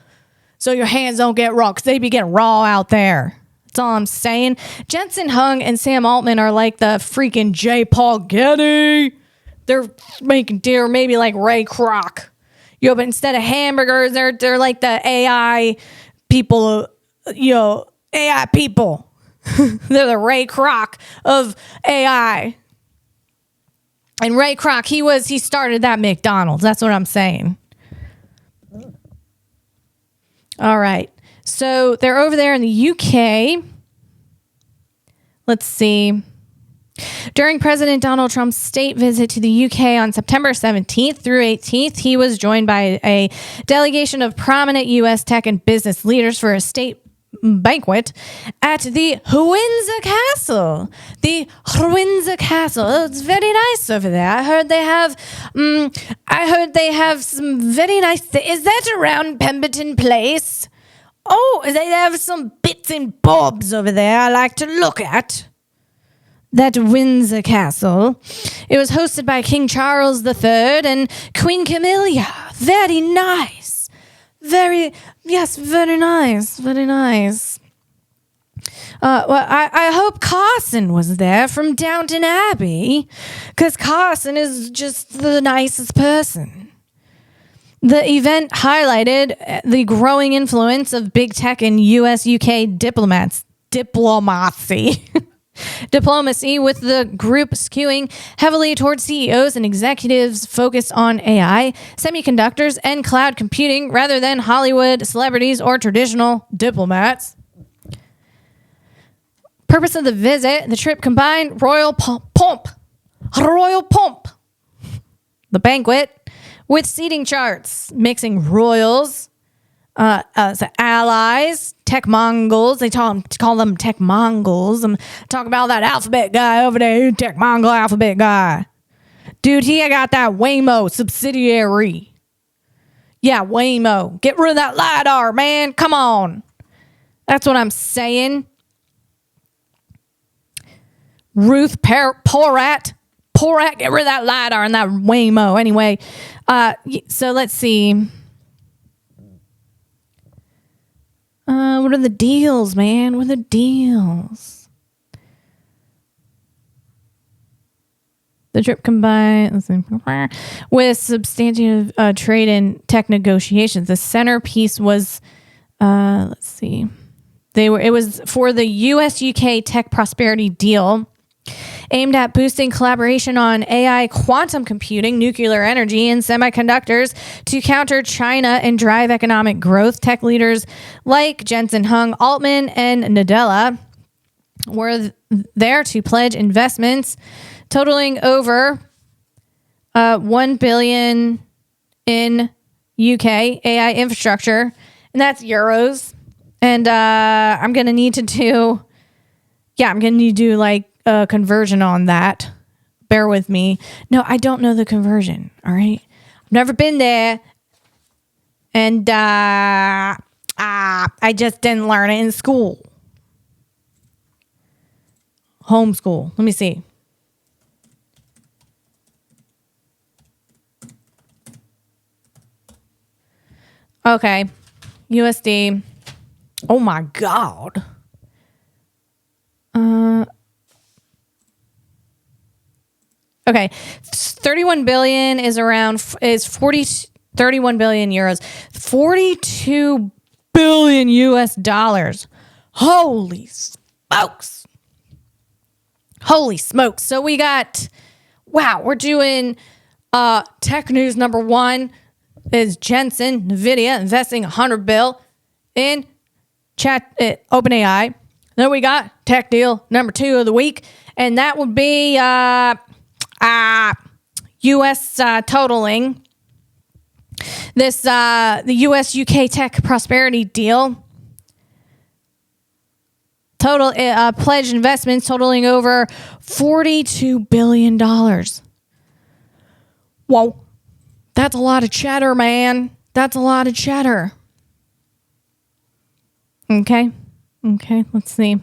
So your hands don't get raw, because they be getting raw out there. That's all I'm saying. Jensen Hung and Sam Altman are like the freaking J. Paul Getty. They're making deal, maybe like Ray Kroc. But instead of hamburgers, they're like the AI people, AI people. They're the Ray Kroc of AI. And Ray Kroc, he started that McDonald's. That's what I'm saying. All right. So they're over there in the UK. Let's see. During President Donald Trump's state visit to the UK on September 17th through 18th, he was joined by a delegation of prominent U.S. tech and business leaders for a state banquet at the Windsor Castle. The Windsor Castle. Oh, it's very nice over there. I heard they have some very nice Is that around Pemberton Place? Oh, they have some bits and bobs over there I like to look at. That Windsor Castle. It was hosted by King Charles III and Queen Camilla. Very nice. Very nice. Very nice. I hope Carson was there from Downton Abbey, because Carson is just the nicest person. The event highlighted the growing influence of big tech and U.S.-UK diplomacy, with the group skewing heavily towards CEOs and executives focused on AI, semiconductors, and cloud computing rather than Hollywood celebrities or traditional diplomats. Purpose of the visit, the trip combined royal pomp, the banquet, with seating charts, mixing royals, allies, tech Mongols. They call them tech Mongols. I'm talking about that alphabet guy over there, tech Mongol alphabet guy. Dude, he got that Waymo subsidiary. Yeah, Waymo. Get rid of that LiDAR, man. Come on. That's what I'm saying. Ruth Porat, get rid of that LiDAR and that Waymo. Anyway, so let's see. What are the deals, man? What are the deals? The trip combined with substantive trade and tech negotiations. The centerpiece was, let's see, it was for the U.S.-UK tech prosperity deal, aimed at boosting collaboration on AI, quantum computing, nuclear energy, and semiconductors to counter China and drive economic growth. Tech leaders like Jensen Hung, Altman, and Nadella were there to pledge investments totaling over $1 billion in UK AI infrastructure, and that's euros. And I'm going to need to do like a conversion on that. Bear with me. No, I don't know the conversion. All right. I've never been there. And I just didn't learn it in school. Homeschool. Let me see. Okay. USD. Oh my God. Okay. 31 billion is 31 billion euros. 42 billion US dollars. Holy smokes. Holy smokes. So we got, wow, we're doing tech news number 1 is Jensen, NVIDIA, investing 100 bill in OpenAI. Then we got tech deal number 2 of the week, and that would be U.S. totaling this the U.S. UK tech prosperity deal. Total pledged investments totaling over $42 billion. Whoa. That's a lot of cheddar, man. That's a lot of cheddar. Okay, let's see.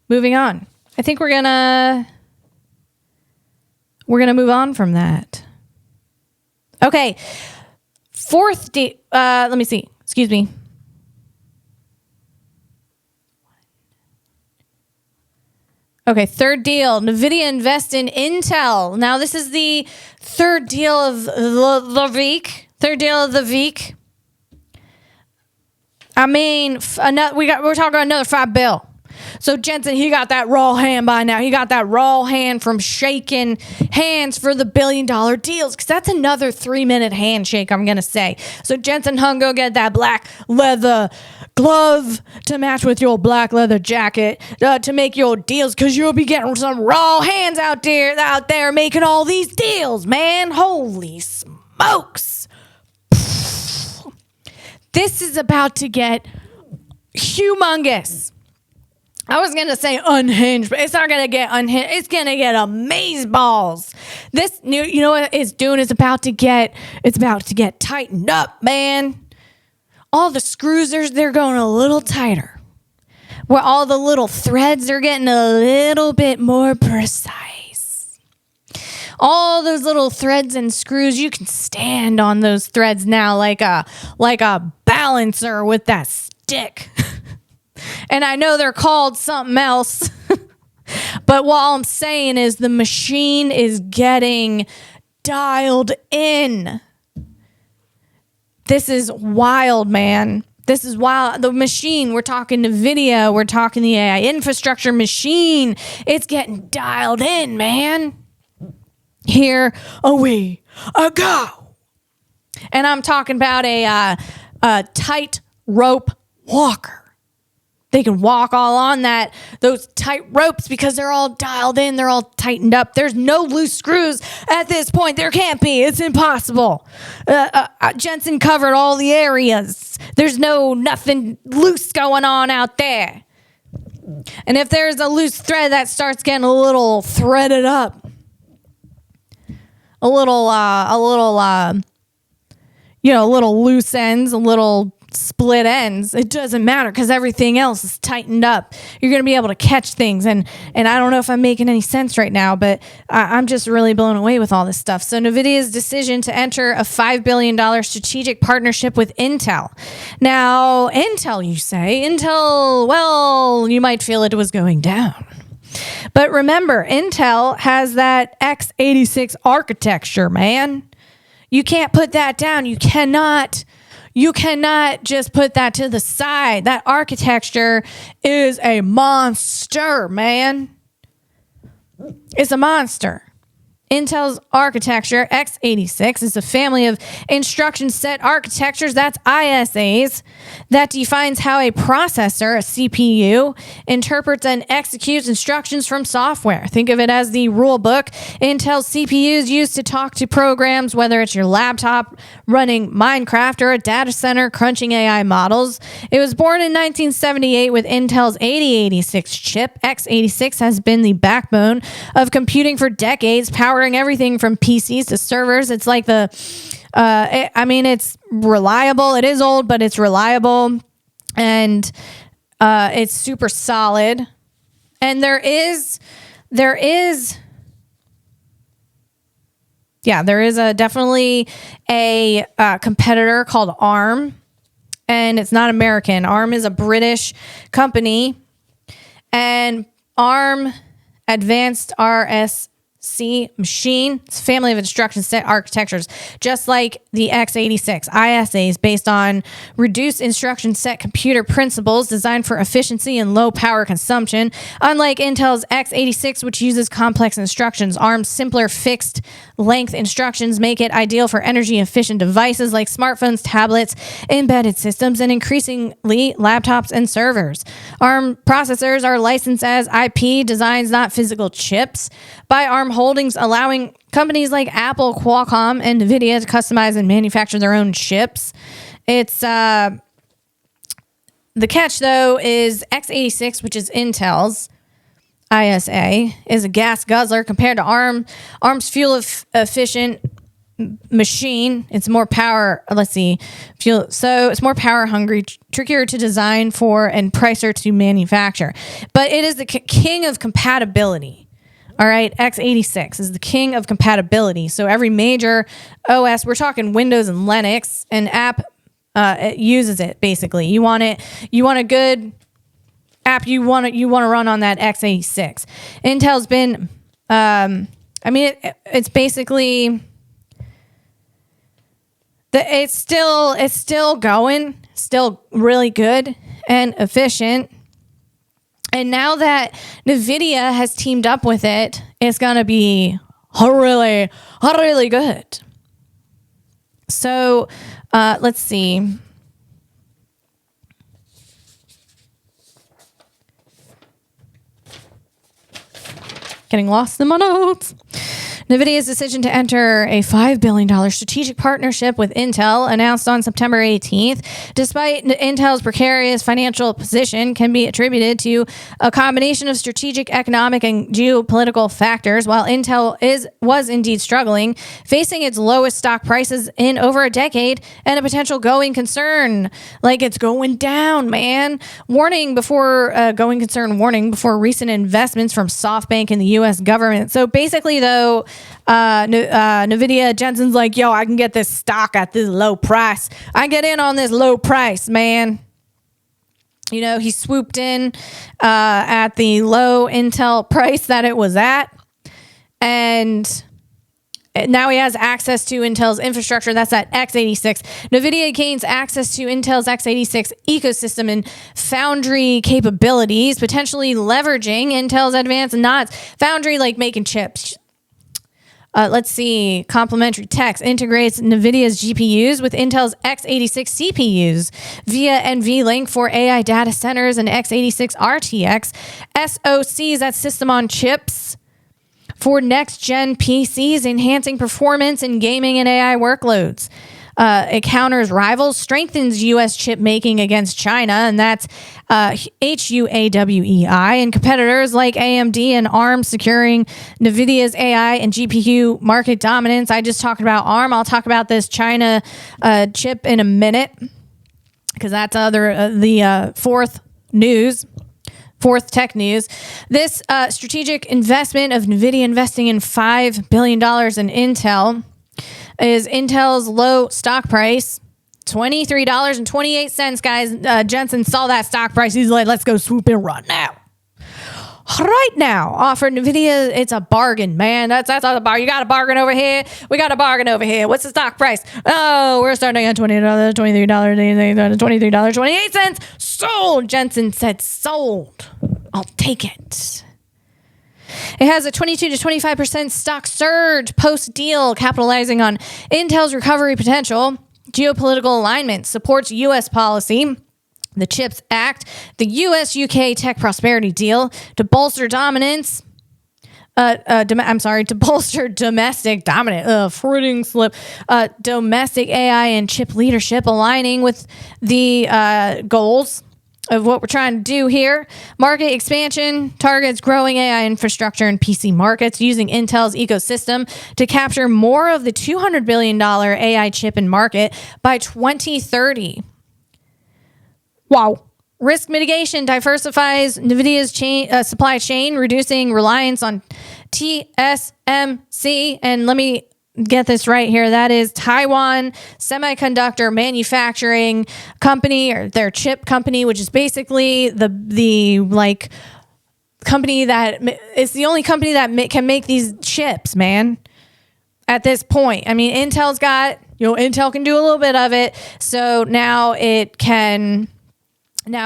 Moving on. I think we're gonna move on from that. Okay. Let me see. Excuse me. Okay, third deal. NVIDIA invests in Intel. Now, this is the third deal of the week. Third deal of the week. I mean, we're talking about another $5 billion. So Jensen, he got that raw hand by now. He got that raw hand from shaking hands for the $1 billion deals, because that's another 3-minute handshake, I'm going to say. So Jensen hung, go get that black leather glove to match with your black leather jacket to make your deals, because you'll be getting some raw hands out there making all these deals, man. Holy smokes. This is about to get humongous. I was going to say unhinged, but it's not going to get unhinged. It's going to get amazeballs. This, you know what it's doing? It's about to get tightened up, man. All the screws, they're going a little tighter. Where all the little threads are getting a little bit more precise. All those little threads and screws, you can stand on those threads now like a balancer with that stick. And I know they're called something else. But what I'm saying is the machine is getting dialed in. This is wild, man. This is wild. The machine, we're talking NVIDIA, we're talking the AI infrastructure machine. It's getting dialed in, man. Here we go. And I'm talking about a tight rope walker. They can walk all on those tight ropes because they're all dialed in. They're all tightened up. There's no loose screws at this point. There can't be. It's impossible. Jensen covered all the areas. There's nothing loose going on out there. And if there's a loose thread that starts getting a little threaded up, a little loose ends, a little split ends, it doesn't matter because everything else is tightened up. You're going to be able to catch things. And I don't know if I'm making any sense right now, but I'm just really blown away with all this stuff. So NVIDIA's decision to enter a $5 billion strategic partnership with Intel. Now, Intel, you say? Intel, well, you might feel it was going down. But remember, Intel has that x86 architecture, man. You can't put that down. You cannot just put that to the side. That architecture is a monster, man. It's a monster. Intel's architecture, x86, is a family of instruction set architectures, that's ISAs, that defines how a processor, a CPU, interprets and executes instructions from software. Think of it as the rule book. Intel's CPUs used to talk to programs, whether it's your laptop running Minecraft or a data center crunching AI models. It was born in 1978 with Intel's 8086 chip. x86 has been the backbone of computing for decades, powering everything from PCs to servers. It's like it's reliable. It is old, but it's reliable, and it's super solid. And there is Yeah, there is definitely a competitor called ARM, and it's not American. ARM is a British company, and ARM Advanced RSC machine. It's a family of instruction set architectures, just like the x86. ISA is based on reduced instruction set computer principles designed for efficiency and low power consumption. Unlike Intel's x86, which uses complex instructions, ARM's simpler fixed length instructions make it ideal for energy efficient devices like smartphones, tablets, embedded systems, and increasingly laptops and servers. ARM processors are licensed as IP designs, not physical chips, by ARM Holdings, allowing companies like Apple, Qualcomm, and NVIDIA to customize and manufacture their own chips. It's the catch, though, is x86, which is Intel's ISA, is a gas guzzler compared to ARM's fuel-efficient machine. It's more power. Fuel. So it's more power hungry, trickier to design for, and pricier to manufacture. But it is the king of compatibility. All right, x86 is the king of compatibility. So every major OS, we're talking Windows and Linux, and app it uses it basically. You want a good app, you want to run on that x86. Intel's been, it's basically it's still going, still really good and efficient. And now that NVIDIA has teamed up with it, it's going to be really, really good. So let's see. Getting lost in my notes. NVIDIA's decision to enter a $5 billion strategic partnership with Intel, announced on September 18th, despite Intel's precarious financial position, can be attributed to a combination of strategic, economic, and geopolitical factors. While Intel was indeed struggling, facing its lowest stock prices in over a decade, and a potential going concern, like it's going down, man. Warning before recent investments from SoftBank and the U.S. government. So basically, though, NVIDIA, Jensen's like, yo, I can get this stock at this low price. I get in on this low price, man. You know, he swooped in at the low Intel price that it was at. And now he has access to Intel's infrastructure. That's at x86. NVIDIA gains access to Intel's x86 ecosystem and foundry capabilities, potentially leveraging Intel's advanced NOTs. Foundry, like making chips. Let's see. Complementary text integrates NVIDIA's GPUs with Intel's x86 CPUs via NVLink for AI data centers and x86 RTX SoCs, that's system on chips, for next-gen PCs, enhancing performance in gaming and AI workloads. It counters rivals, strengthens U.S. chip making against China, and that's HUAWEI, and competitors like AMD and ARM securing NVIDIA's AI and GPU market dominance. I just talked about ARM. I'll talk about this China chip in a minute, because that's the fourth tech news. This strategic investment of NVIDIA investing in $5 billion in Intel is Intel's low stock price, $23.28, guys. Jensen saw that stock price. He's like, let's go swoop in right now. Right now, offered NVIDIA, it's a bargain, man. That's a bar. You got a bargain over here. We got a bargain over here. What's the stock price? Oh, we're starting at $20, $23.28. Sold. Jensen said sold. I'll take it. It has a 22 to 25% stock surge post-deal, capitalizing on Intel's recovery potential. Geopolitical alignment supports U.S. policy. The CHIPS Act, the U.S.-UK tech prosperity deal to bolster dominance. To bolster domestic domestic AI and chip leadership, aligning with the goals of what we're trying to do here. Market expansion targets growing AI infrastructure and PC markets using Intel's ecosystem to capture more of the $200 billion AI chip in market by 2030. Wow. Risk mitigation diversifies NVIDIA's supply chain, reducing reliance on TSMC. And let me get this right here. That is Taiwan Semiconductor Manufacturing Company, or their chip company, which is basically the like company that it's the only company that can make these chips, man. At this point, I mean, Intel can do a little bit of it. So now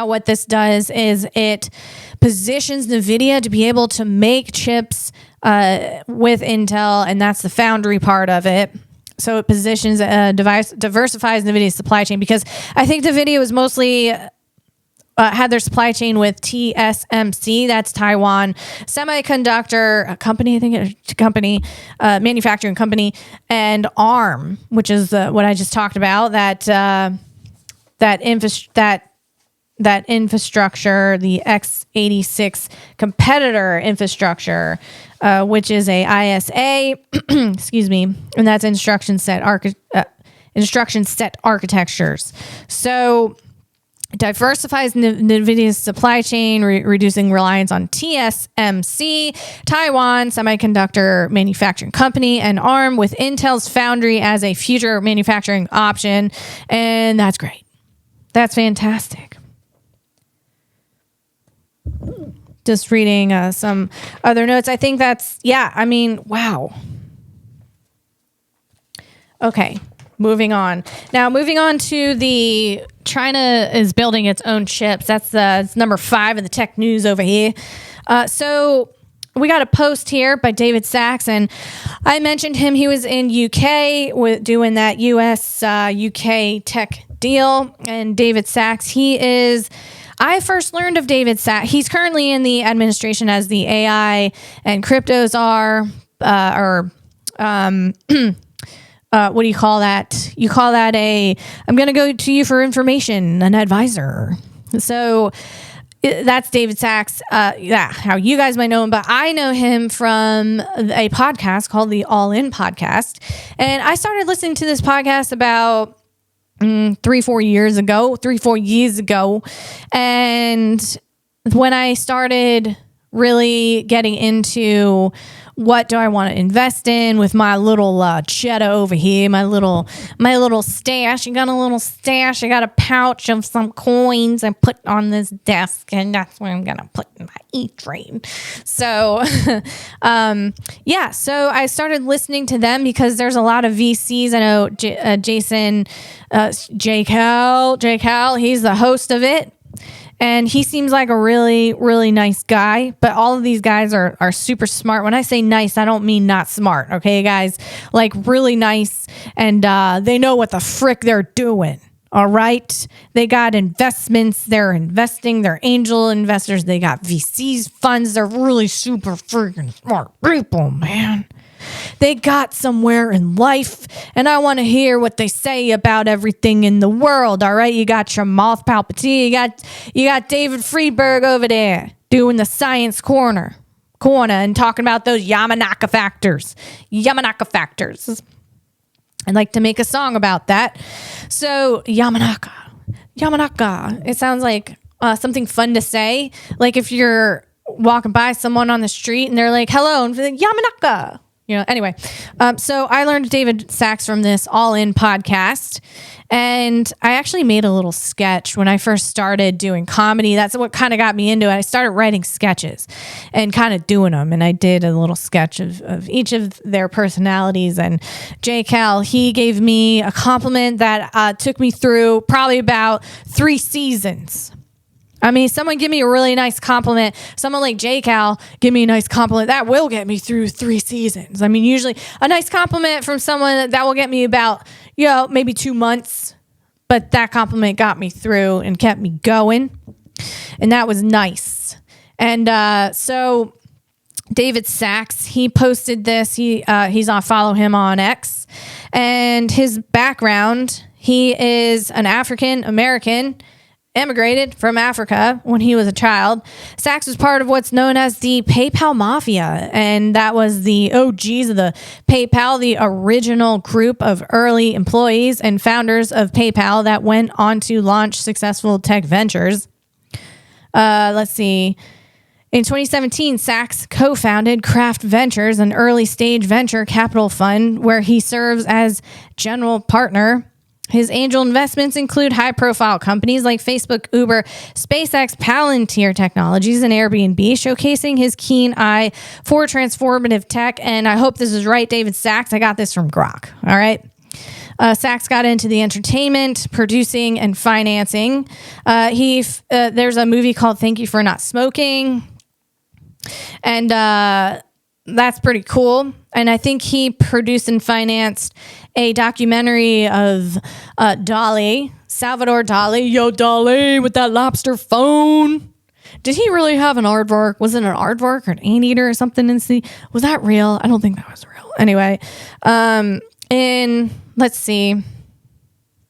what this does is it positions NVIDIA to be able to make chips with Intel, and that's the foundry part of it. So it positions diversifies NVIDIA's supply chain, because I think NVIDIA was mostly had their supply chain with TSMC, that's Taiwan Semiconductor Company, I think it's company, manufacturing company, and ARM, which is what I just talked about. That infrastructure, the x86 competitor infrastructure, which is a ISA, excuse me, and that's instruction set architectures. So diversifies NVIDIA's supply chain, reducing reliance on TSMC, Taiwan Semiconductor Manufacturing Company, and ARM, with Intel's foundry as a future manufacturing option. And that's great. That's fantastic. Just reading some other notes. I think that's, wow. Okay. Moving on. Now, moving on to the China is building its own chips. That's number 5 in the tech news over here. So we got a post here by David Sachs, and I mentioned him. He was in UK doing that US UK tech deal. And David Sachs, I first learned of David Sachs. He's currently in the administration as the AI and crypto czar, what do you call that? You call that I'm going to go to you for information, an advisor. So that's David Sachs. How you guys might know him, but I know him from a podcast called the All In Podcast. And I started listening to this podcast about 3-4 years ago. And when I started really getting into what do I want to invest in with my little cheddar over here, my little stash. I got a little stash. I got a pouch of some coins I put on this desk, and that's where I'm gonna put my E-Trade. So, so I started listening to them because there's a lot of VCs. I know Jason, J Cal, he's the host of it. And he seems like a really, really nice guy. But all of these guys are super smart. When I say nice, I don't mean not smart. Okay, guys? Like really nice. And they know what the frick they're doing. All right? They got investments. They're investing. They're angel investors. They got VCs, funds. They're really super freaking smart people, man. They got somewhere in life, and I want to hear what they say about everything in the world. All right, you got your Moth Palpatine, you got David Friedberg over there doing the science corner and talking about those Yamanaka factors. I'd like to make a song about that. So Yamanaka. It sounds like something fun to say. Like if you're walking by someone on the street and they're like, "Hello," and they're like, "Yamanaka." Anyway, so I learned David Sachs from this All In podcast, and I actually made a little sketch when I first started doing comedy. That's what kind of got me into it. I started writing sketches and kind of doing them, and I did a little sketch of each of their personalities. And J Cal, he gave me a compliment that took me through probably about 3 seasons. I mean, someone give me a really nice compliment. Someone like J Cal give me a nice compliment. That will get me through 3 seasons. I mean, usually a nice compliment from someone that will get me about, maybe 2 months. But that compliment got me through and kept me going. And that was nice. And so David Sachs, he posted this. He's on, follow him on X. And his background, he is an African American, emigrated from Africa when he was a child. Sachs was part of what's known as the PayPal Mafia, and that was the OGs of the PayPal, the original group of early employees and founders of PayPal that went on to launch successful tech ventures. Let's see. In 2017, Sachs co-founded Craft Ventures, an early-stage venture capital fund where he serves as general partner. His angel investments include high-profile companies like Facebook, Uber, SpaceX, Palantir Technologies, and Airbnb, showcasing his keen eye for transformative tech. And I hope this is right, David Sachs. I got this from Grok. All right. Sachs got into the entertainment, producing, and financing. There's a movie called Thank You for Not Smoking. And that's pretty cool. And I think he produced and financed a documentary of Salvador Dali. Yo, Dali, with that lobster phone. Did he really have an aardvark? Was it an aardvark or an anteater or something in the Was that real? I don't think that was real. Anyway, let's see.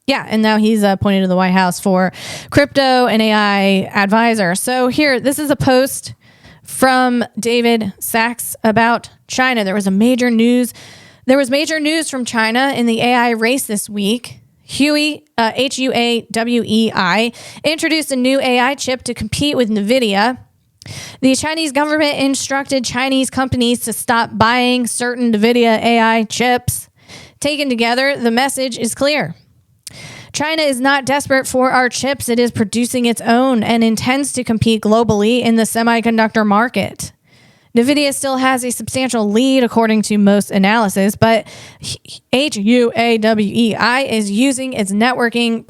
Yeah, and now he's appointed to the White House for crypto and AI advisor. So here, this is a post from David Sachs about China. There was major news from China in the AI race this week. Huawei, Huawei, introduced a new AI chip to compete with NVIDIA. The Chinese government instructed Chinese companies to stop buying certain NVIDIA AI chips. Taken together, the message is clear. China is not desperate for our chips. It is producing its own and intends to compete globally in the semiconductor market. NVIDIA still has a substantial lead according to most analysis, but Huawei is using its networking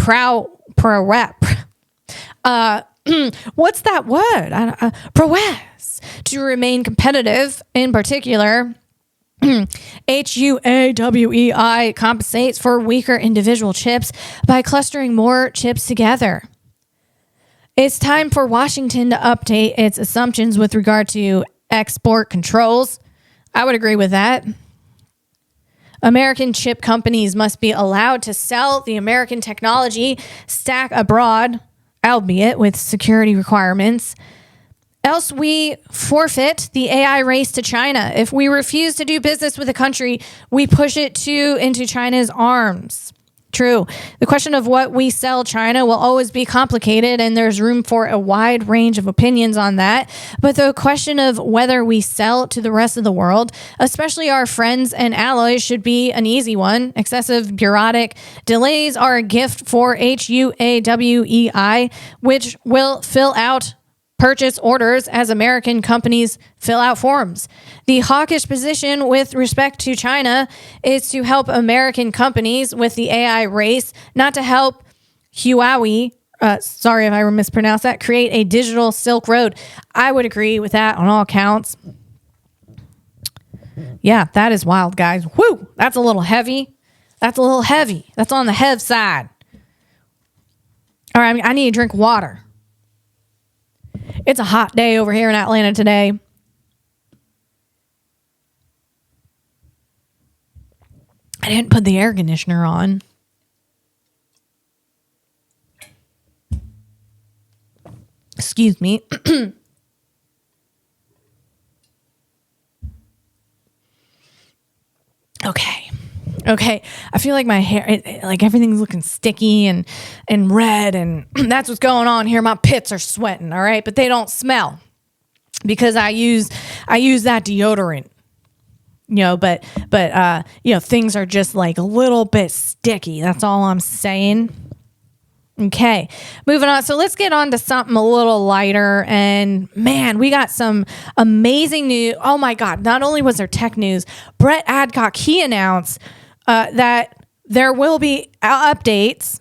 what's that word? Prowess to remain competitive. In particular, Huawei compensates for weaker individual chips by clustering more chips together. It's time for Washington to update its assumptions with regard to export controls. I would agree with that. American chip companies must be allowed to sell the American technology stack abroad, albeit with security requirements. Else we forfeit the AI race to China. If we refuse to do business with a country, we push it into China's arms. True. The question of what we sell China will always be complicated, and there's room for a wide range of opinions on that. But the question of whether we sell to the rest of the world, especially our friends and allies, should be an easy one. Excessive bureaucratic delays are a gift for Huawei, which will fill out purchase orders as American companies fill out forms. The hawkish position with respect to China is to help American companies with the AI race, not to help Huawei, sorry if I mispronounced that, create a digital Silk Road. I would agree with that on all counts. Yeah, that is wild, guys. Woo! That's a little heavy. That's on the heavy side. All right, I need to drink water. It's a hot day over here in Atlanta today. I didn't put the air conditioner on. Excuse me. Okay. I feel like my hair, like everything's looking sticky and red, and that's what's going on here. My pits are sweating, all right? But they don't smell because I use that deodorant. But things are just like a little bit sticky. That's all I'm saying. Okay, moving on. So let's get on to something a little lighter. And man, we got some amazing news. Oh my God. Not only was there tech news, Brett Adcock, he announced that there will be updates.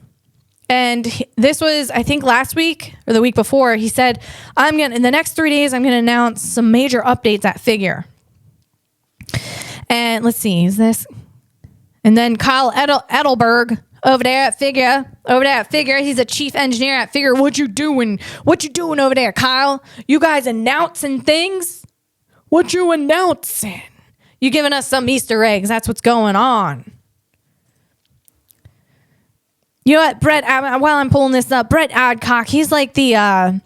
And this was, I think, last week or the week before. He said, in the next 3 days, I'm going to announce some major updates at Figure. And let's see, is this? And then Kyle Edelberg over there at Figure. He's a chief engineer at Figure. What you doing over there, Kyle? You guys announcing things? What you announcing? You giving us some Easter eggs. That's what's going on. You know what, Brett, while I'm pulling this up, Brett Adcock, he's like the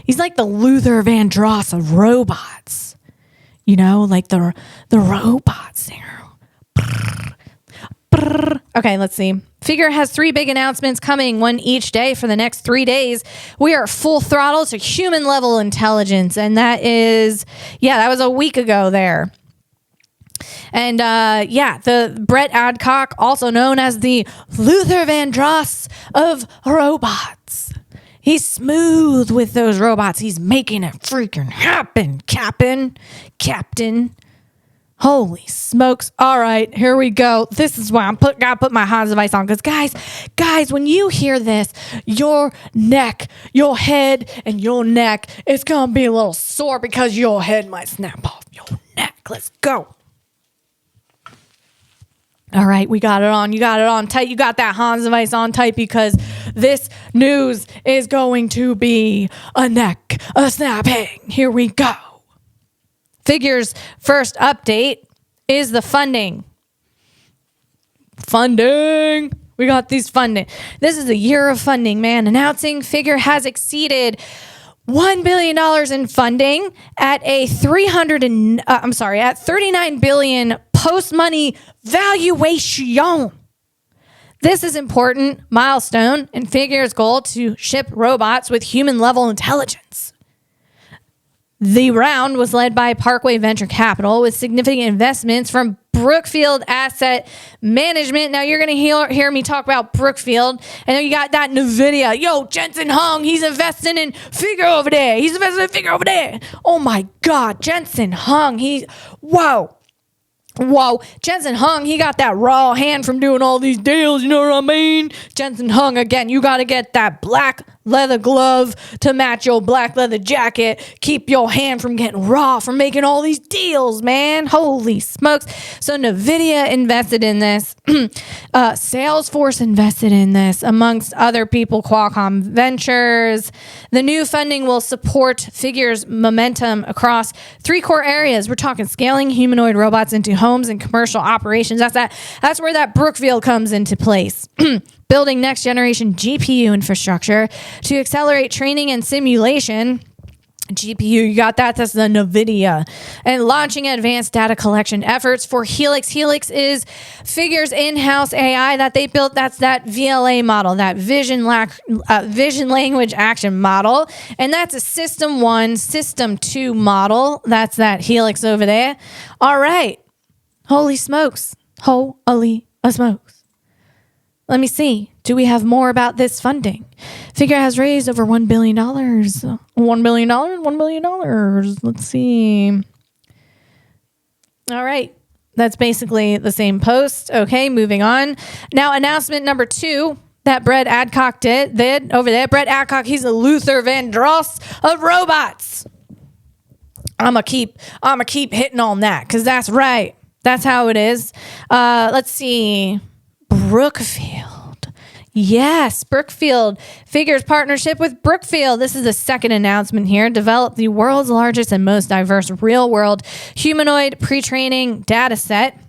Luther Vandross of robots. Like the robots there. Okay, let's see. Figure has 3 big announcements coming, one each day for the next 3 days. We are full throttle to human level intelligence. And that was a week ago there. And the Brett Adcock, also known as the Luther Vandross of robots. He's smooth with those robots. He's making it freaking happen, Captain. Holy smokes. All right, here we go. This is why gotta put my Hans device on. Because guys, when you hear this, your head and your neck, it's gonna be a little sore because your head might snap off your neck. Let's go. All right, we got it on. You got it on tight. You got that Hans device on tight because this news is going to be a snapping. Here we go. Figure's first update is the funding. We got these funding. This is a year of funding, man. Announcing Figure has exceeded $1 billion in funding at at $39 billion post-money valuation. This is important milestone in Figure's goal to ship robots with human-level intelligence. The round was led by Parkway Venture Capital with significant investments from Brookfield Asset Management. Now, you're going to hear me talk about Brookfield. And then you got that NVIDIA. Yo, Jensen Huang, he's investing in Figure over there. Oh, my God. Jensen Huang, Whoa, Jensen Huang, he got that raw hand from doing all these deals, you know what I mean? Jensen Huang, again, you got to get that black leather glove to match your black leather jacket. Keep your hand from getting raw from making all these deals, man. Holy smokes. So NVIDIA invested in this. Salesforce invested in this, amongst other people, Qualcomm Ventures. The new funding will support Figure's momentum across 3 core areas. We're talking scaling humanoid robots into homes and commercial operations. That's where that Brookfield comes into place. Building next generation GPU infrastructure to accelerate training and simulation. GPU, you got that. That's the NVIDIA. And launching advanced data collection efforts for Helix. Helix is Figure's in-house AI that they built. That's that VLA model, that vision language action model. And that's a system 1, system 2 model. That's that Helix over there. All right. Holy smokes. Let me see. Do we have more about this funding? Figure has raised over $1 billion. $1 billion? $1 billion. Let's see. All right. That's basically the same post. Okay, moving on. Now, announcement number 2 that Brett Adcock did over there. Brett Adcock, he's a Luther Vandross of robots. I'm gonna keep hitting on that because that's right. That's how it is. Let's see. Brookfield. Yes, Brookfield. Figure's partnership with Brookfield. This is the second announcement here. Develop the world's largest and most diverse real-world humanoid pre-training data set.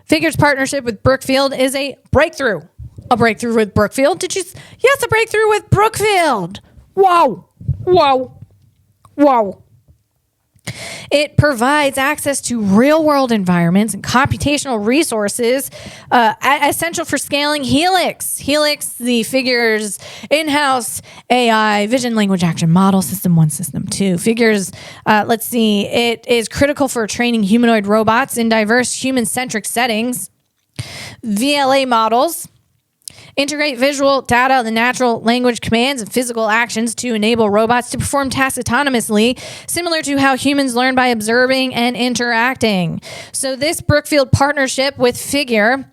Figure's partnership with Brookfield is a breakthrough. A breakthrough with Brookfield? Yes, a breakthrough with Brookfield. Wow. It provides access to real-world environments and computational resources essential for scaling Helix. Helix, the Figure's in-house AI vision language action model, system 1, system 2. Figure's, it is critical for training humanoid robots in diverse human-centric settings. VLA models integrate visual data, the natural language commands, and physical actions to enable robots to perform tasks autonomously, similar to how humans learn by observing and interacting. So this Brookfield partnership with Figure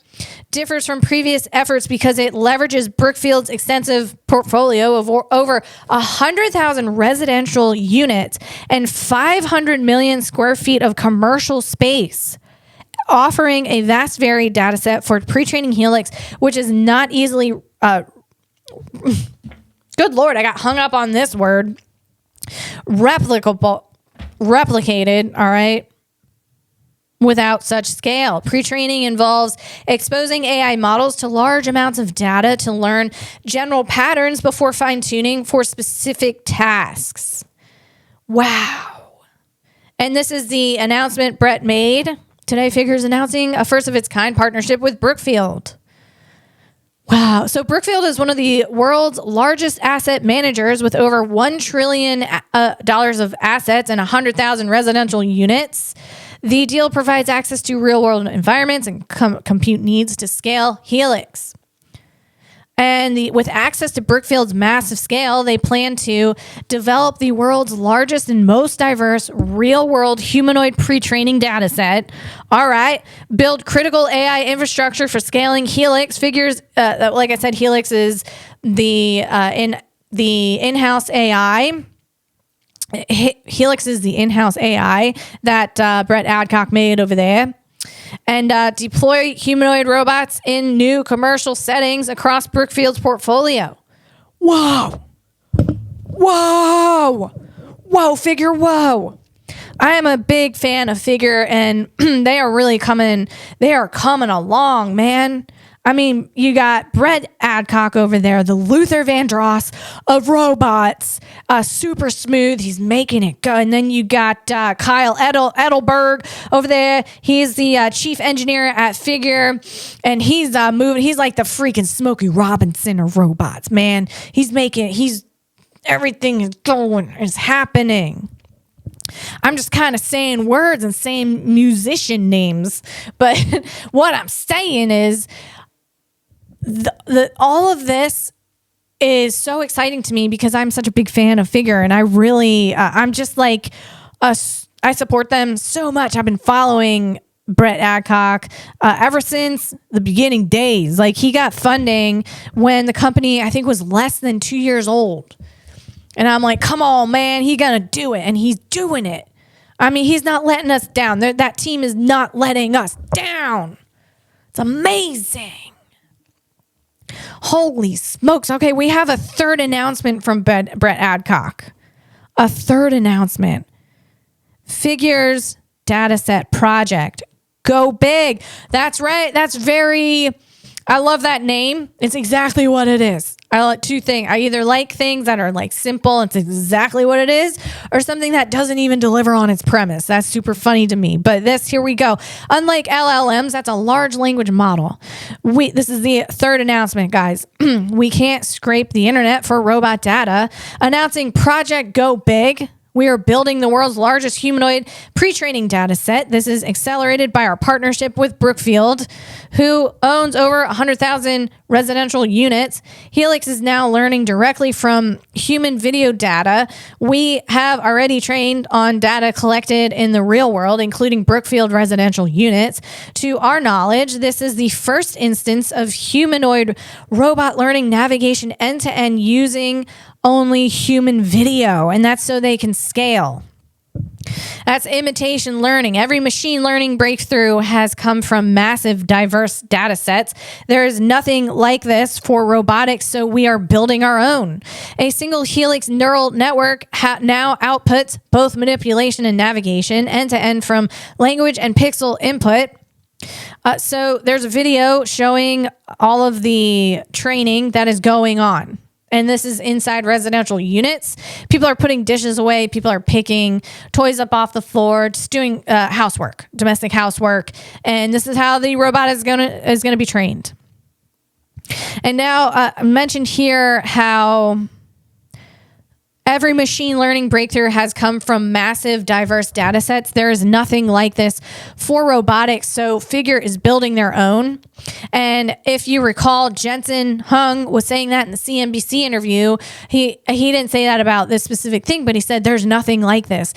differs from previous efforts because it leverages Brookfield's extensive portfolio of over 100,000 residential units and 500 million square feet of commercial space, offering a vast varied data set for pre-training Helix, which is not easily, good Lord, I got hung up on this word, replicated, all right, without such scale. Pre-training involves exposing AI models to large amounts of data to learn general patterns before fine-tuning for specific tasks. Wow. And this is the announcement Brett made Today, Figure is announcing a first of its kind partnership with Brookfield. Wow. So Brookfield is one of the world's largest asset managers with over $1 trillion of assets and 100,000 residential units. The deal provides access to real-world environments and compute needs to scale Helix. And with access to Brookfield's massive scale, they plan to develop the world's largest and most diverse real-world humanoid pre-training data set. All right. Build critical AI infrastructure for scaling Helix. Figures, like I said, Helix is the in-house AI. Helix is the in-house AI that Brett Adcock made over there. And deploy humanoid robots in new commercial settings across Brookfield's portfolio. Whoa. Whoa. Whoa, Figure, whoa. I am a big fan of Figure, and they are coming along, man. I mean, you got Brett Adcock over there, the Luther Vandross of robots, super smooth. He's making it go. And then you got Kyle Edelberg over there. He's the chief engineer at Figure, and he's moving. He's like the freaking Smokey Robinson of robots, man. Everything is happening. I'm just kind of saying words and saying musician names, but what I'm saying is, all of this is so exciting to me because I'm such a big fan of Figure, and I really, I'm just like, I support them so much. I've been following Brett Adcock ever since the beginning days. Like, he got funding when the company, I think, was less than 2 years old. And I'm like, come on, man, he's gonna do it, and he's doing it. I mean, he's not letting us down. That team is not letting us down. It's amazing. Holy smokes. Okay, we have a third announcement from Brett Adcock. A third announcement. Figure's dataset project. Go big. That's right. I love that name. It's exactly what it is. I like two things. I either like things that are like simple, it's exactly what it is, or something that doesn't even deliver on its premise. That's super funny to me. But here we go. Unlike LLMs, that's a large language model. This is the third announcement, guys. We can't scrape the internet for robot data. Announcing Project Go Big. We are building the world's largest humanoid pre-training data set. This is accelerated by our partnership with Brookfield, who owns over 100,000 residential units. Helix is now learning directly from human video data. We have already trained on data collected in the real world, including Brookfield residential units. To our knowledge, this is the first instance of humanoid robot learning navigation end-to-end using only human video, and that's so they can scale. That's imitation learning. Every machine learning breakthrough has come from massive, diverse data sets. There is nothing like this for robotics, so we are building our own. A single Helix neural network now outputs both manipulation and navigation, end-to-end from language and pixel input. So there's a video showing all of the training that is going on. And this is inside residential units. People are putting dishes away. People are picking toys up off the floor, just doing housework, domestic housework. And this is how the robot is gonna be trained. And now I mentioned here how every machine learning breakthrough has come from massive, diverse data sets. There is nothing like this for robotics, so Figure is building their own. And if you recall, Jensen Huang was saying that in the CNBC interview. He didn't say that about this specific thing, but he said there's nothing like this.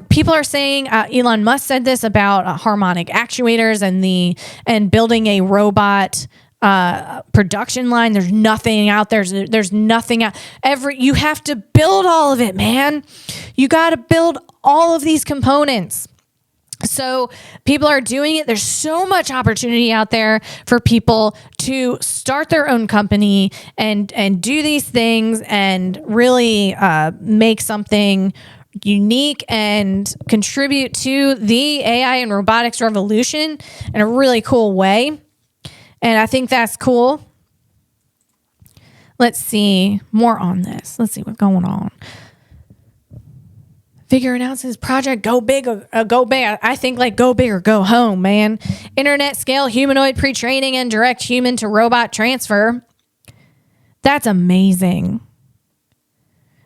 People are saying, Elon Musk said this about harmonic actuators and building a robot production line. There's nothing out there. There's nothing out. You have to build all of it, man. You got to build all of these components. So people are doing it. There's so much opportunity out there for people to start their own company and do these things and really make something unique and contribute to the AI and robotics revolution in a really cool way. And I think that's cool. Let's see more on this. Let's see what's going on. Figure announces project Go Big or Go Big. I think like Go Big or Go Home, man. Internet scale humanoid pre-training and direct human to robot transfer. That's amazing.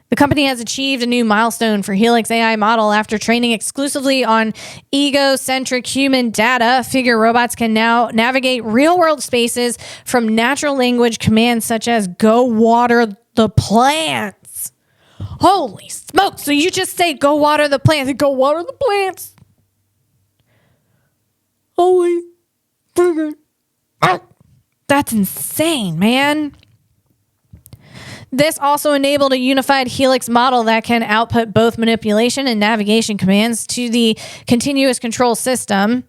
The company has achieved a new milestone for Helix AI model after training exclusively on egocentric human data. Figure robots can now navigate real-world spaces from natural language commands such as go water the plants. Holy smoke. So you just say go water the plants and go water the plants. Holy friggin'. That's insane, man. This also enabled a unified Helix model that can output both manipulation and navigation commands to the continuous control system.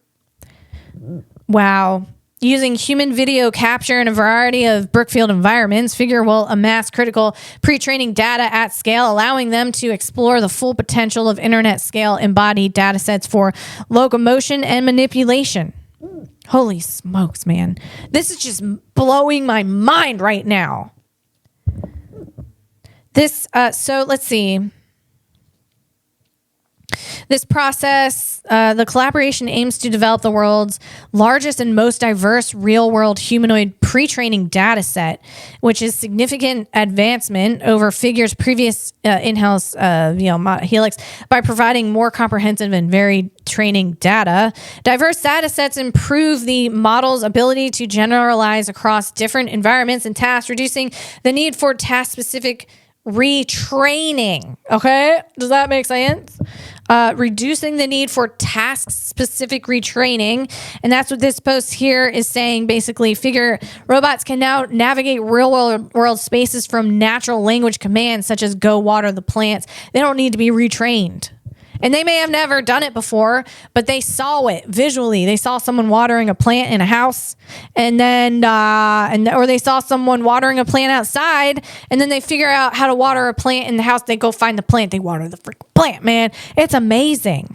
Wow. Using human video capture in a variety of Brookfield environments, Figure will amass critical pre-training data at scale, allowing them to explore the full potential of internet-scale embodied data sets for locomotion and manipulation. Holy smokes, man. This is just blowing my mind right now. So let's see. This process, the collaboration aims to develop the world's largest and most diverse real-world humanoid pre-training data set, which is significant advancement over Figure's previous in-house Helix by providing more comprehensive and varied training data. Diverse data sets improve the model's ability to generalize across different environments and tasks, reducing the need for task-specific retraining. Okay, does that make sense? Reducing the need for task-specific retraining, and that's what this post here is saying. Basically, Figure robots can now navigate real-world spaces from natural language commands such as "go water the plants." They don't need to be retrained. And they may have never done it before, but they saw it visually. They saw someone watering a plant in a house, and then, or they saw someone watering a plant outside, and then they figure out how to water a plant in the house. They go find the plant. They water the freaking plant, man. It's amazing.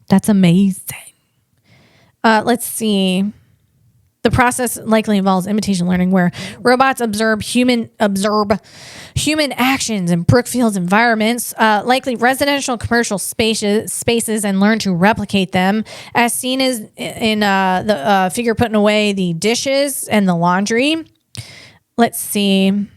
That's amazing. Let's see. The process likely involves imitation learning, where robots observe human actions in Brookfield's environments, likely residential and commercial spaces, and learn to replicate them, as seen as in the Figure putting away the dishes and the laundry. Let's see.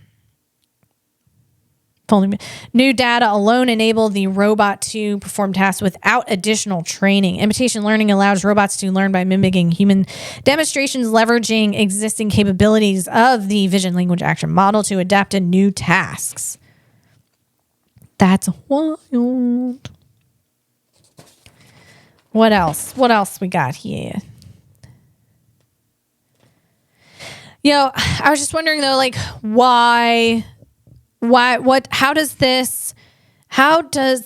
New data alone enable the robot to perform tasks without additional training. Imitation learning allows robots to learn by mimicking human demonstrations, leveraging existing capabilities of the vision language action model to adapt to new tasks. That's wild. What else? What else we got here? I was just wondering though, like, why, how does this, what kind